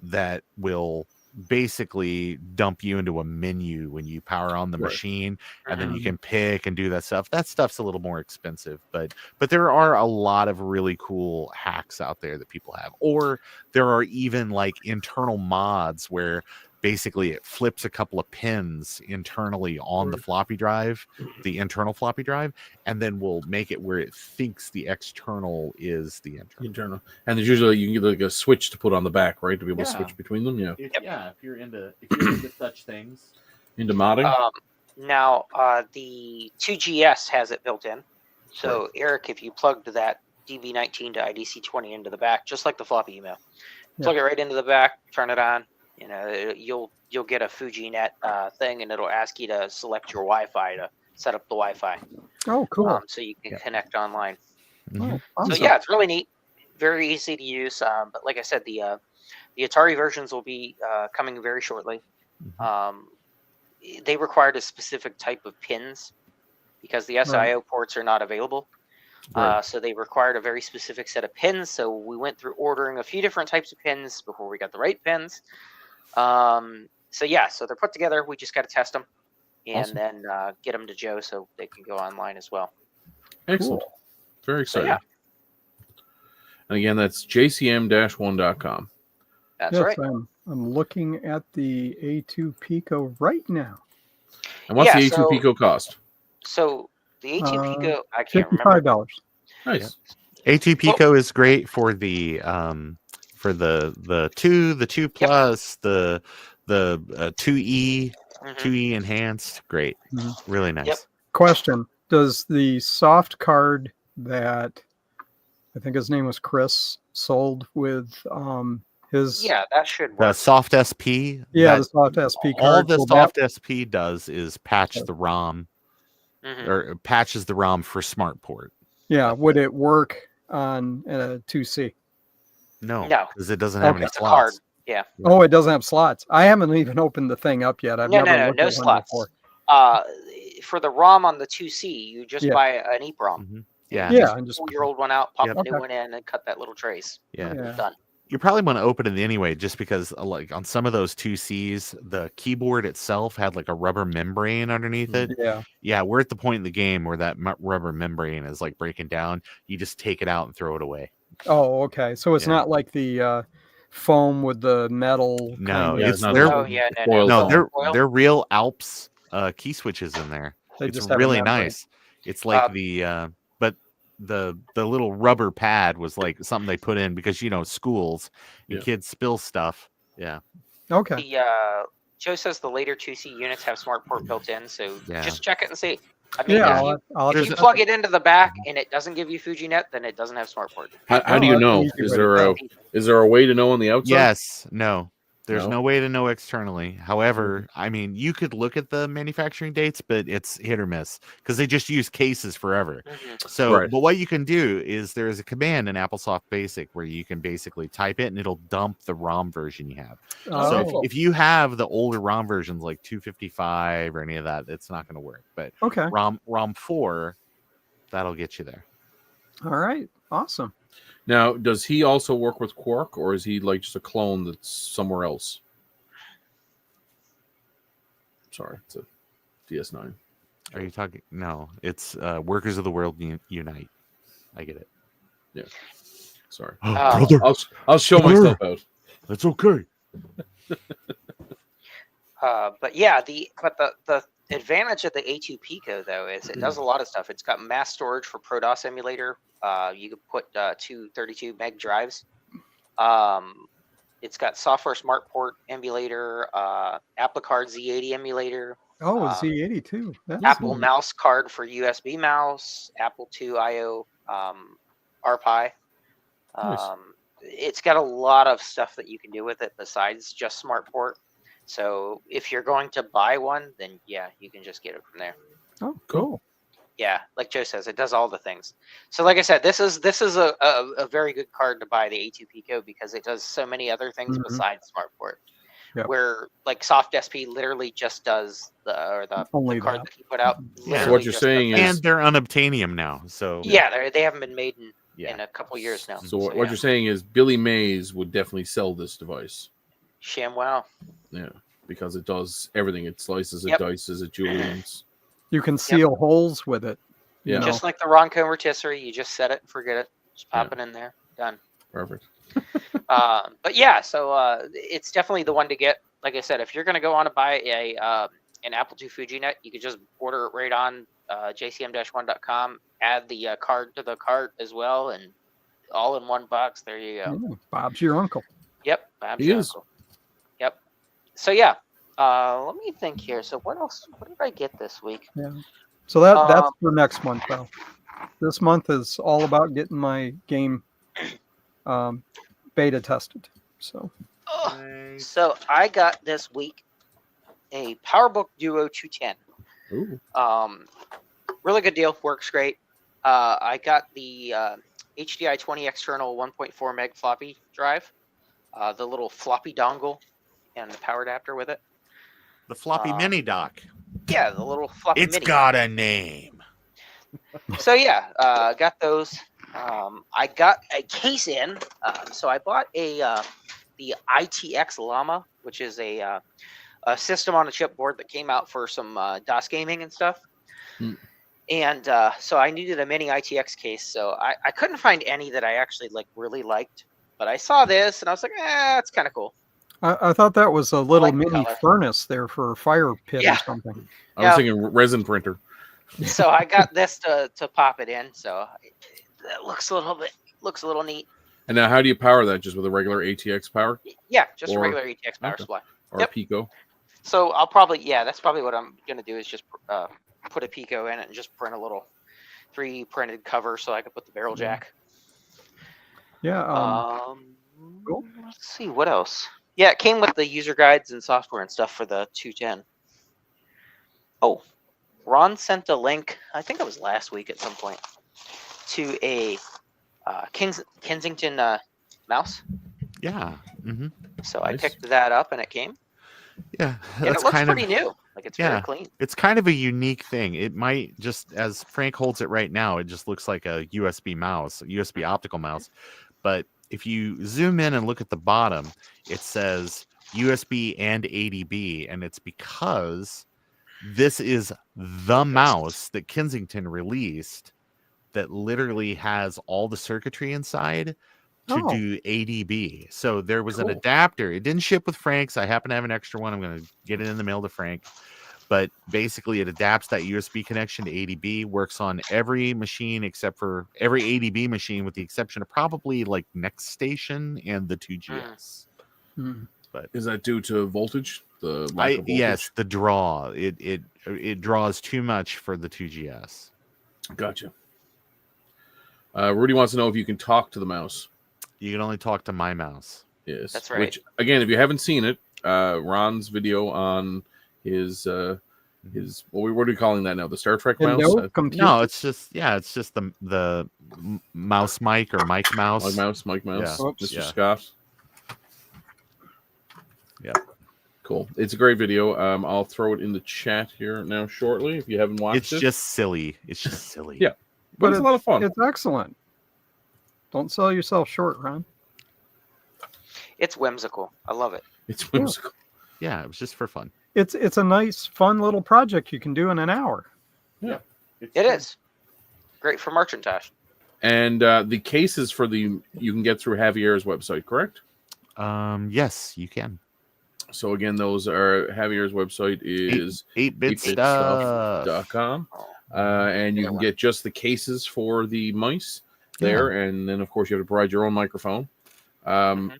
that will basically dump you into a menu when you power on the machine, and then you can pick and do that stuff. That stuff's a little more expensive, but there are a lot of really cool hacks out there that people have. Or there are even like internal mods where basically it flips a couple of pins internally on the floppy drive, the internal floppy drive, and then we'll make it where it thinks the external is the internal. And there's usually you can get like a switch to put on the back, right, to be able to switch between them. Yeah. If you're into such things. Into modding. Now the 2GS has it built in. So Eric, if you plugged that DB19 to IDC20 into the back, just like the floppy email, plug it right into the back, turn it on. You know, you'll get a FujiNet thing, and it'll ask you to select your Wi-Fi to set up the Wi-Fi. Oh, cool! So you can connect online. Oh, awesome. So yeah, it's really neat, very easy to use. But like I said, the Atari versions will be coming very shortly. They required a specific type of pins because the SIO ports are not available. So they required a very specific set of pins. So we went through ordering a few different types of pins before we got the right pins. So they're put together. We just got to test them and then get them to Joe so they can go online as well. Excellent. Cool. Very exciting. So, and again, that's jcm-1.com. That's right. I'm looking at the A2 Pico right now. And what's the A2 Pico cost? So the A2 Pico, I can't remember. $55. Nice. A2 Pico is great for the 2 Plus, the 2E, 2E enhanced. Great. Really nice. Question: does the soft card that I think his name was Chris sold with his that should work. The soft SP? Yeah, the soft SP card. All the soft SP does is patch the ROM or patches the ROM for smart port. Yeah, would it work on a 2C? No, because it doesn't have any it's slots. A card. Yeah. Oh, it doesn't have slots. I haven't even opened the thing up yet. I've never looked no at slots. One for the ROM on the 2C, you just buy an EEPROM. And just pull your old one out, pop a new one in, and cut that little trace. Done. You probably want to open it anyway, just because like on some of those 2Cs, the keyboard itself had like a rubber membrane underneath it. Yeah, we're at the point in the game where that rubber membrane is like breaking down. You just take it out and throw it away. Oh, okay. So it's not like the foam with the metal. No, it's not. They're real Alps key switches in there. It's really nice. It's like but the little rubber pad was like something they put in because schools and kids spill stuff. Yeah. Okay. Joe says the later 2C units have smart port built in, so just check it and see. I mean, if you plug it into the back and it doesn't give you FujiNet, then it doesn't have smart port. How do you know? Is there a way to know on the outside? Yes. No. There's no way to know externally. However, I mean, you could look at the manufacturing dates, but it's hit or miss because they just use cases forever. So, but what you can do is there is a command in AppleSoft Basic where you can basically type it and it'll dump the ROM version you have. So if you have the older ROM versions like 255 or any of that, it's not going to work. But ROM 4, that'll get you there. All right. Awesome. Now, does he also work with Quark, or is he like just a clone that's somewhere else? Sorry, it's a DS9. Are you talking? No, it's Workers of the World Unite. I get it. Yeah. Sorry. Brother, I'll show myself out. That's okay. But yeah, the advantage of the A2 Pico though is it does a lot of stuff. It's got mass storage for ProDOS emulator. You can put 2 32 meg drives. It's got software smart port emulator, AppleCard Z80 emulator. Oh, Z80 too. That's Apple mouse card for USB mouse. Apple II I/O RPi. Nice. It's got a lot of stuff that you can do with it besides just smart port. So if you're going to buy one, then yeah, you can just get it from there. Oh, cool. Yeah, like Joe says, it does all the things. So like I said, this is a very good card to buy, the A2 Pico, because it does so many other things besides SmartPort. Yep. Where like Soft SP literally just does the card that he put out. So what you're saying is, and they're unobtainium now. So yeah, they haven't been made in a couple years now. So what you're saying is, Billy Mays would definitely sell this device. ShamWow. Yeah, because it does everything. It slices, it dices, it juliens. You can seal holes with it. Yeah. Just like the Ronco rotisserie, you just set it and forget it. Just pop it in there. Done. Perfect. But yeah, so it's definitely the one to get. Like I said, if you're going to go on to buy an Apple II FujiNet, you could just order it right on jcm-1.com, add the card to the cart as well, and all in one box. There you go. Yeah, Bob's your uncle. Yep, Bob's your uncle. Yep. So yeah, let me think here. So what else? What did I get this week? Yeah. So that's for next month, though. This month is all about getting my game beta tested. So. So I got this week a PowerBook Duo 210. Ooh. Really good deal. Works great. I got the HDI 20 external 1.4 meg floppy drive, the little floppy dongle, and the power adapter with it. The floppy mini dock. Yeah, the little floppy It's mini. got a name. So yeah, got those. I got a case in. So I bought the ITX Llama, which is a system on a chip board that came out for some DOS gaming and stuff. And so I needed a mini ITX case. So I couldn't find any that I actually really liked. But I saw this and I was like, it's kind of cool. I thought that was a little mini furnace there for a fire pit or something. I was thinking resin printer. So I got this to pop it in. So it looks a little neat. And now, how do you power that? Just with a regular ATX power? Yeah, just a regular ATX power supply. Or a Pico? So I'll probably, that's probably what I'm going to do is just put a Pico in it and just print a little 3D printed cover so I can put the barrel jack. Yeah. Cool. Let's see, what else? Yeah, it came with the user guides and software and stuff for the 210. Oh, Ron sent a link, I think it was last week at some point, to a Kensington mouse. Yeah. Mm-hmm. So I picked that up and it came. Yeah, and it looks pretty new. Like it's very clean. It's kind of a unique thing. It might just, as Frank holds it right now, it just looks like a USB mouse, a USB optical mouse. But if you zoom in and look at the bottom, it says USB and ADB, and it's because this is the mouse that Kensington released that literally has all the circuitry inside to do ADB. So there was an adapter. It didn't ship with Frank's. I happen to have an extra one. I'm going to get it in the mail to Frank. But basically, it adapts that USB connection to ADB, works on every machine except for every ADB machine, with the exception of probably like Next Station and the 2GS. But is that due to voltage? The lack of voltage? Yes, the draw. It draws too much for the 2GS. Gotcha. Rudy wants to know if you can talk to the mouse. You can only talk to my mouse. Yes, That's right. Which again, if you haven't seen it, Ron's video on his what are we calling that now? The Star Trek mouse? No, computer. No, it's just the mouse mic or Mike Mouse. Mike Mouse, Yeah. Mr. Yeah. Scott. Yep. Cool. It's a great video. I'll throw it in the chat here now shortly if you haven't watched it. It's just silly. It's just silly. Yeah. But it's a lot of fun. It's excellent. Don't sell yourself short, Ron. It's whimsical. I love it. It's whimsical. Yeah, it was just for fun. It's a nice, fun little project you can do in an hour. Yeah. It is. Great for merchandise. And the cases for you can get through Javier's website, correct? Yes, you can. So again, those are Javier's website is 8bitstuff.com. And you can get just the cases for the mice there, and then of course you have to provide your own microphone. I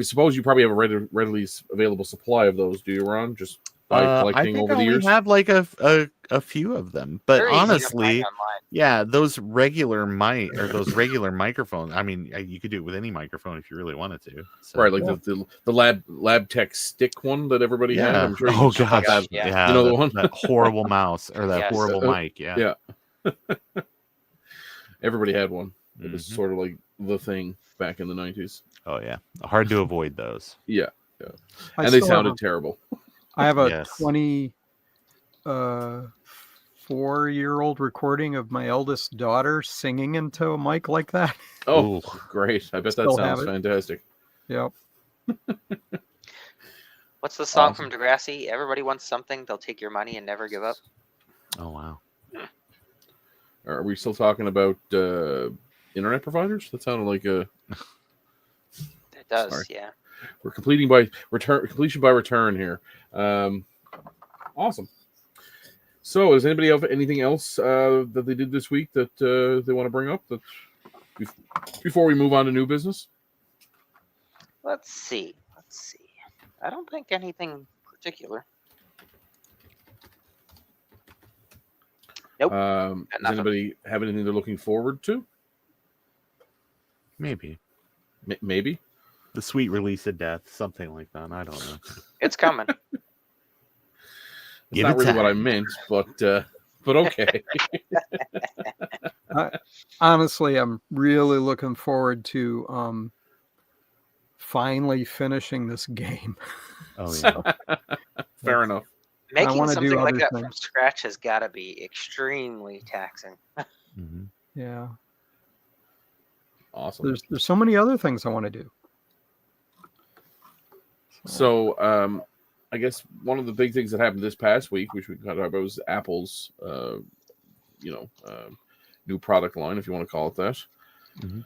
suppose you probably have a readily available supply of those, do you, Ron? Just by collecting over the years. I have like a few of them, but They're easy to honestly, find online. yeah, those regular microphones. I mean, you could do it with any microphone if you really wanted to. So. Right, like the lab tech stick one that everybody had. I'm sure. Oh gosh, yeah. You know the one, that horrible mouse or that Yes. horrible mic. Yeah. Everybody had one. It was Mhm. sort of like the thing back in the 90s. Oh yeah, hard to avoid those. Yeah. I And they still sounded terrible. I have a Yes. 24-year-old recording of my eldest daughter singing into a mic like that. Oh, Ooh. great. I bet that Still have sounds it. fantastic. Yep. What's the song Awesome. from Degrassi? Everybody wants something. They'll take your money and never give up. Oh wow. Are we still talking about internet providers? That sounded like It does, Sorry. yeah. we're completion by return here. Awesome. So, does anybody have anything else that they did this week that they want to bring up that before we move on to new business? Let's see. I don't think anything particular. Nope. Does nothing. anybody have anything they're looking forward to? Maybe Maybe. the sweet release of death, something like that. I don't know. It's coming. That's Give not it really what I time. meant, but okay. Honestly, I'm really looking forward to finally finishing this game. Oh yeah. Fair enough. Making wanna something do like other that from things. scratch has got to be extremely taxing. Mhm. Yeah. Awesome. There's so many other things I want to do. So, I guess one of the big things that happened this past week, which we got about, was Apple's, new product line, if you want to call it that. Mhm.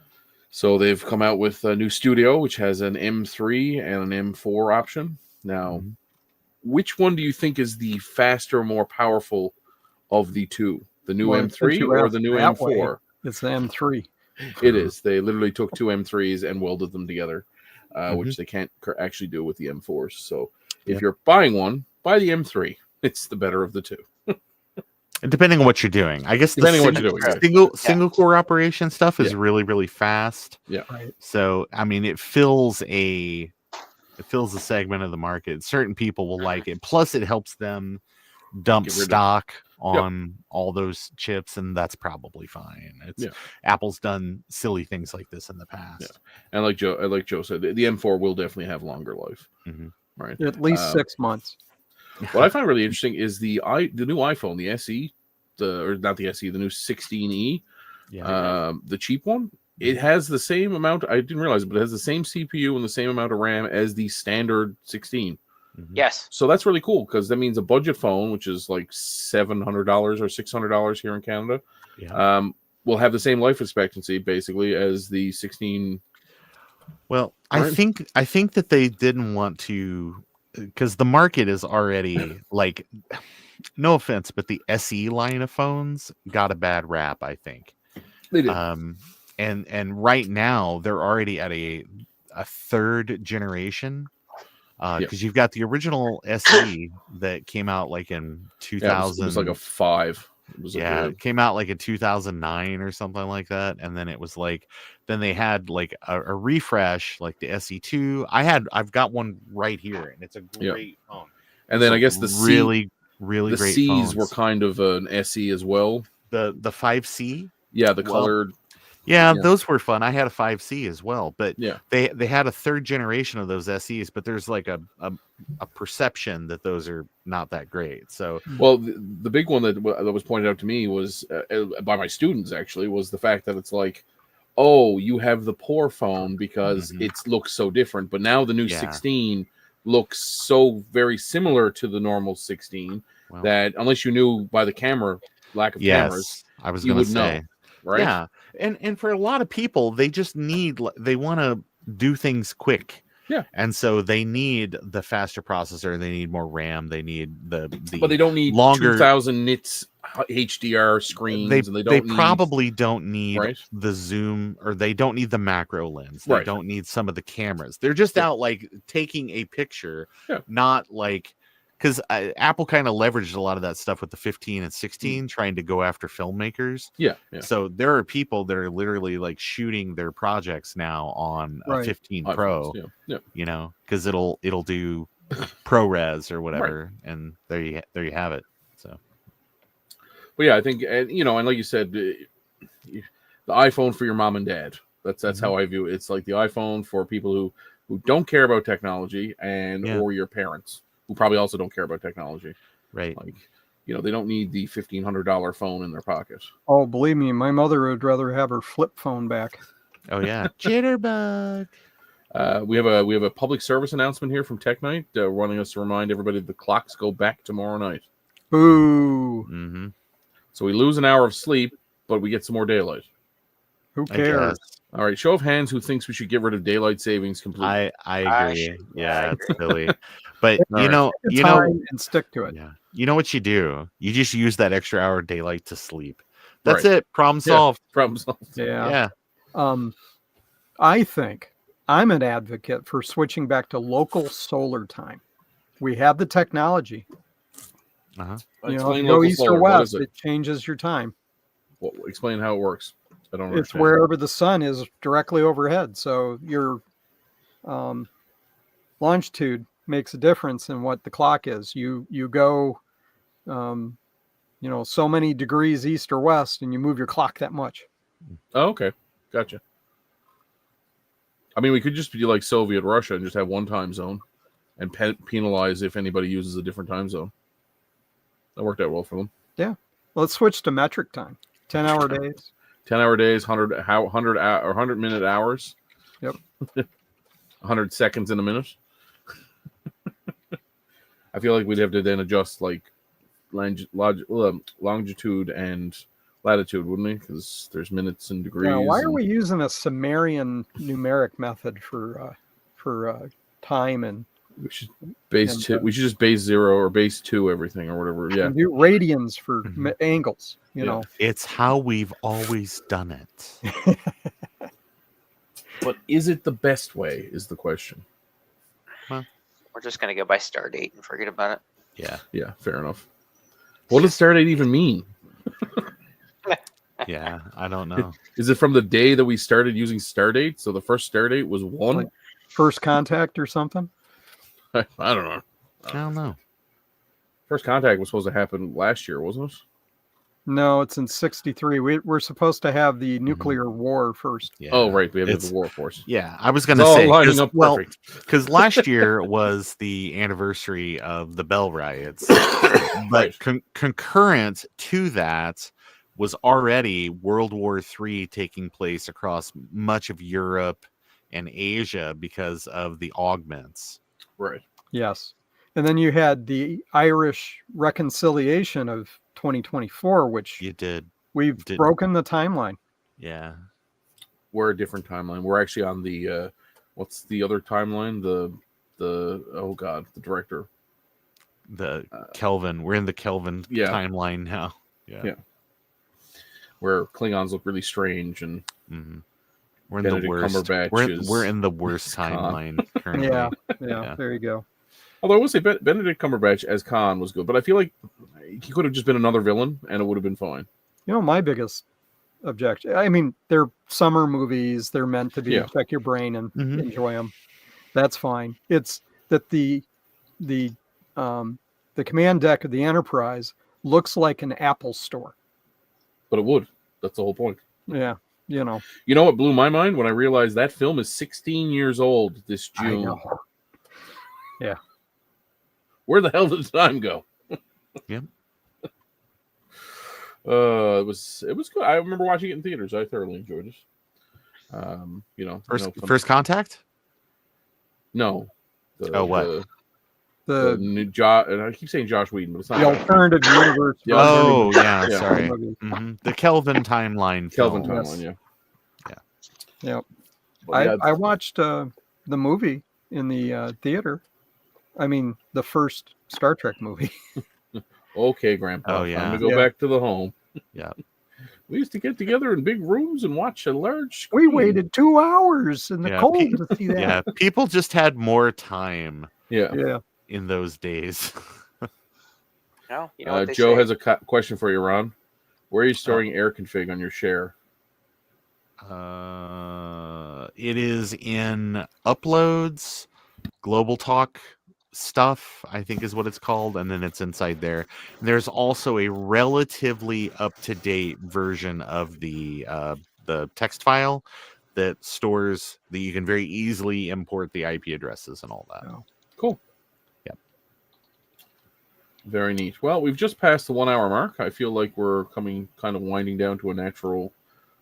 So they've come out with a new Studio, which has an M3 and an M4 option. Now, Mhm. which one do you think is the faster, more powerful of the two? The new Well, since M3 you or asked the new that way, M4? It's the M3. It is. They literally took two M3s and welded them together, Mm-hmm. which they can't actually do with the M4s. So if Yep. you're buying one, buy the M3. It's the better of the two. And depending on what you're doing, I guess Depending on the what you're doing, yeah. single core operation stuff is Yeah. really, really fast. Right. So I mean, it fills a segment of the market. Certain people will like it. Plus, it helps them dump Get rid of- stock on all those chips, and that's probably fine. It's Yeah. Apple's done silly things like this in the past. Yeah. And like Joe said, the M4 will definitely have longer life. Mhm. Right. At least 6 months. What I find really interesting is the new iPhone, the SE, or not the SE, the new 16e, Yeah. the cheap one. It has the same amount. I didn't realize it, but it has the same CPU and the same amount of RAM as the standard 16. Mhm. Yes. So that's really cool because that means a budget phone, which is like $700 or $600 here in Canada, Yeah. will have the same life expectancy basically as the 16. Well, Right. I think that they didn't want to, because the market is already like, no offense, but the SE line of phones got a bad rap, I think. They did. And right now they're already at a third generation. Because you've got the original SE that came out like in 2000. It was like a 5. It came out like in 2009 or something like that, and then it was like, then they had like a refresh, like the SE2. I've got one right here, and it's a great phone. And then I guess the really the great C's phones. were kind of an SE as well. The 5C. Yeah, the colored. Yeah, those were fun. I had a 5C as well, but yeah, they had a third generation of those SEs, but there's like a perception that those are not that great. So, well, the big one that was pointed out to me was by my students actually was the fact that it's like, oh, you have the poor phone because it looks so different, but now the new 16 looks so very similar to the normal 16 that unless you knew by the lack of cameras, I was going to say, know, right? Yeah, and for a lot of people, they just they want to do things quick. Yeah, and so they need the faster processor. They need more RAM. They need the but they don't need longer 2000 nits HDR screens, and they probably don't need the zoom, or they don't need the macro lens. They don't need some of the cameras. They're just out like taking a picture, not like, because Apple kind of leveraged a lot of that stuff with the 15 and 16, trying to go after filmmakers. Yeah. So there are people that are literally like shooting their projects now on a 15 Pro. You know, because it'll do ProRes or whatever, and there you have it. So, but yeah, I think, and like you said, the iPhone for your mom and dad. That's how I view it. It's like the iPhone for people who don't care about technology or your parents, who probably also don't care about technology. Right. Like, they don't need the $1,500 phone in their pocket. Oh, believe me, my mother would rather have her flip phone back. Oh, yeah. Jitterbug. We have a public service announcement here from Tech Night, wanting us to remind everybody the clocks go back tomorrow night. Ooh. Mm-hmm. So we lose an hour of sleep, but we get some more daylight. Who cares? All right, show of hands who thinks we should get rid of daylight savings completely. I agree. It's silly. But and stick to it. Yeah. You know what you do? You just use that extra hour of daylight to sleep. That's it. Problem solved. Problem solved. Yeah. I think I'm an advocate for switching back to local solar time. We have the technology. If you go east or west, it changes your time. Well, explain how it works. I don't understand. It's wherever the sun is directly overhead. So your longitude makes a difference in what the clock is. You go, so many degrees east or west, and you move your clock that much. Oh, okay. Gotcha. I mean, we could just be like Soviet Russia and just have one time zone and penalize if anybody uses a different time zone. That worked out well for them. Yeah. Let's switch to metric time. 10-hour days. 10-hour days, 100 minute hours. Yep. 100 seconds in a minute. I feel like we'd have to then adjust like longitude and latitude, wouldn't we? Because there's minutes and degrees. Yeah, why are we using a Sumerian numeric method for time? And we should we should just base 0 or base 2 everything or whatever. Yeah, and do radians for angles. You know, it's how we've always done it. But is it the best way? Is the question. Well, we're just gonna go by star date and forget about it. Yeah, fair enough. What does star date even mean? Yeah, I don't know. Is it from the day that we started using Stardate? So the first Stardate was 1? Like first contact or something? I don't know. I don't know. First contact was supposed to happen last year, wasn't it? No, it's in 63. We're supposed to have the nuclear war first. Yeah. Oh, right. We have the war force. Yeah, I was going to say, because last year was the anniversary of the Bell riots. But concurrent to that was already World War III taking place across much of Europe and Asia because of the augments. Right. Yes. And then you had the Irish reconciliation of 2024, which we've broken the timeline. Yeah. We're a different timeline. We're actually on the what's the other timeline? The director. The Kelvin. We're in the Kelvin timeline now. Yeah. Where Klingons look really strange and we're in the worst. We're in the worst timeline currently. Yeah, there you go. Although I will say Benedict Cumberbatch as Khan was good, but I feel like he could have just been another villain and it would have been fine. You know, my biggest objection. I mean, they're summer movies. They're meant to be check your brain and enjoy them. That's fine. It's that the command deck of the Enterprise looks like an Apple store. But it would. That's the whole point. Yeah, you know. You know what blew my mind when I realized that film is 16 years old this June. I know. Yeah. Where the hell did the time go? Yep. It was good. I remember watching it in theaters. I thoroughly enjoyed it. First Contact? No. What? The new Josh, and I keep saying Josh Whedon, but it's not the alternative universe. Sorry. The Kelvin timeline. Kelvin timeline, yeah. I watched the movie in the theater. I mean, the first Star Trek movie. Okay, Grandpa. Oh, yeah. Time to go back to the home. Yeah. We used to get together in big rooms and watch a large screen. We waited 2 hours in the cold to see that. Yeah, people just had more time. Yeah. In those days. No, you know what they Joe say. has a question for you, Ron. Where are you storing air config on your share? It is in uploads, Global Talk stuff, I think is what it's called, and then it's inside there. There's also a relatively up-to-date version of the text file that stores that you can very easily import the IP addresses and all that. Oh. Cool. Yep. Very neat. Well, we've just passed the 1 hour mark. I feel like we're winding down to a natural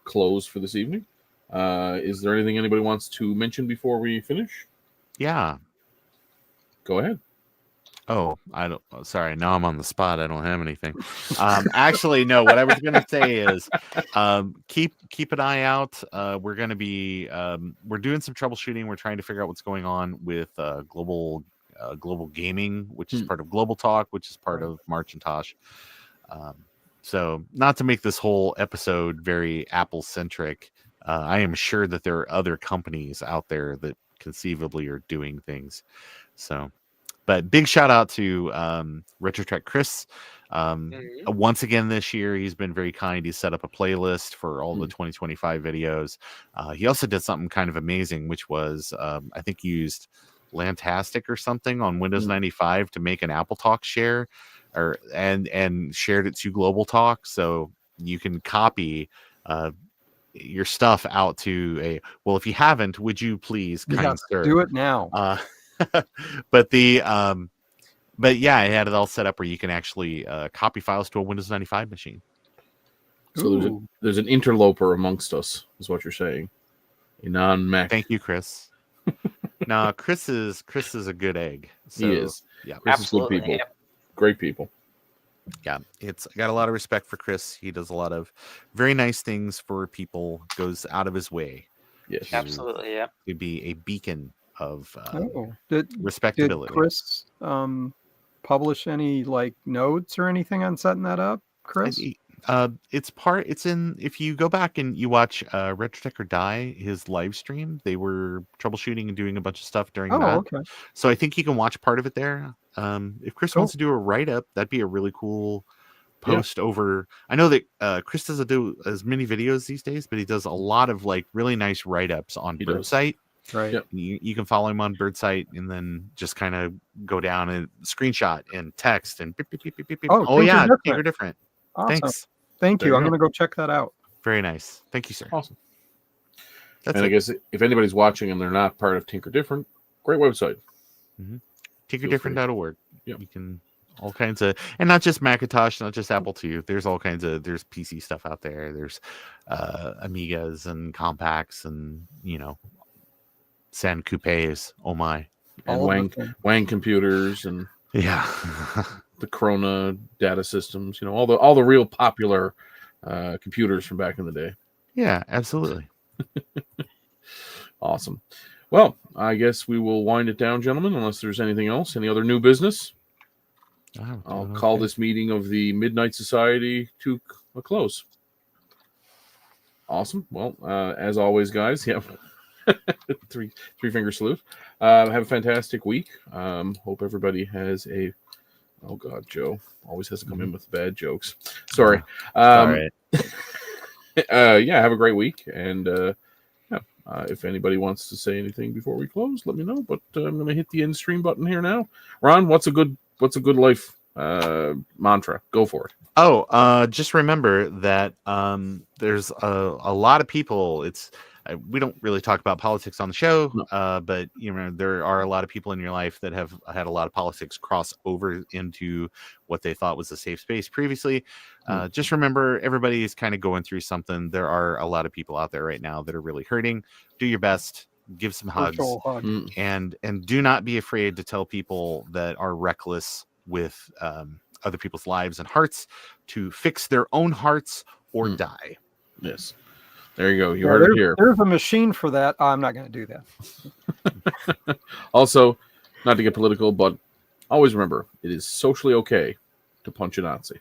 close for this evening. Is there anything anybody wants to mention before we finish? Yeah. Go ahead. Oh, sorry. Now I'm on the spot. I don't have anything. Actually, no. What I was going to say is, keep an eye out. We're going to be we're doing some troubleshooting. We're trying to figure out what's going on with global gaming, which is part of Global Talk, which is part of March and Tosh. So, not to make this whole episode very Apple centric, I am sure that there are other companies out there that conceivably are doing things. So. But big shout out to RetroTrek Chris. Once again this year, he's been very kind. He set up a playlist for all the 2025 videos. He also did something kind of amazing, which was I think he used Lantastic or something on Windows 95 to make an Apple Talk share, and shared it to Global Talk, so you can copy your stuff out to a. Well, if you haven't, would you please, kind sir, do it now? But yeah, I had it all set up where you can actually copy files to a Windows 95 machine. So there's an interloper amongst us, is what you're saying. A non-Mac. Thank you, Chris. No, Chris is a good egg. So, he is. Yeah, Chris is good people. Great people. Yeah, I got a lot of respect for Chris. He does a lot of very nice things for people. Goes out of his way. Yes, absolutely. Yeah, to be a beacon of Did respectability. Chris publish any notes or anything on setting that up, Chris? It's in, if you go back and you watch RetroTech or Die, his live stream, they were troubleshooting and doing a bunch of stuff during that. Okay. So I think you can watch part of it there. If Chris wants to do a write-up, that'd be a really cool post over. I know that Chris doesn't do as many videos these days, but he does a lot of really nice write-ups on Birdsite. Right. Yep. You can follow him on Birdsite and then just kind of go down and screenshot and text and beep, beep, beep, beep, beep. Oh yeah, Tinker Different. Awesome. Thanks. Thank you. I'm going to go check that out. Very nice. Thank you, sir. Awesome. I guess if anybody's watching and they're not part of Tinker Different, great website. TinkerDifferent.org. Yep. You can all kinds of, and not just Macintosh, not just Apple II. There's all kinds of, there's PC stuff out there. There's Amigas and Compacts and San Coupes. Oh my. And Wang computers and the Corona data systems. All the real popular computers from back in the day. Yeah, absolutely. Awesome. Well, I guess we will wind it down, gentlemen, unless there's anything else. Any other new business? I'll call this meeting of the Midnight Society to a close. Awesome. Well, as always, guys, three finger salute. Have a fantastic week. Hope everybody has a. Oh God, Joe always has to come in with bad jokes. Sorry. All right. Yeah, have a great week, and if anybody wants to say anything before we close, let me know. But I'm going to hit the end stream button here now. Ron, what's a good life mantra? Go for it. Oh, just remember that there's a lot of people. We don't really talk about politics on the show, No. but there are a lot of people in your life that have had a lot of politics cross over into what they thought was a safe space previously. Just remember, everybody is kind of going through something. There are a lot of people out there right now that are really hurting. Do your best, give some hugs, Hug. and do not be afraid to tell people that are reckless with other people's lives and hearts to fix their own hearts or die. Yes. There you go. You heard it here. There's a machine for that. I'm not going to do that. Also, not to get political, but always remember, it is socially okay to punch a Nazi.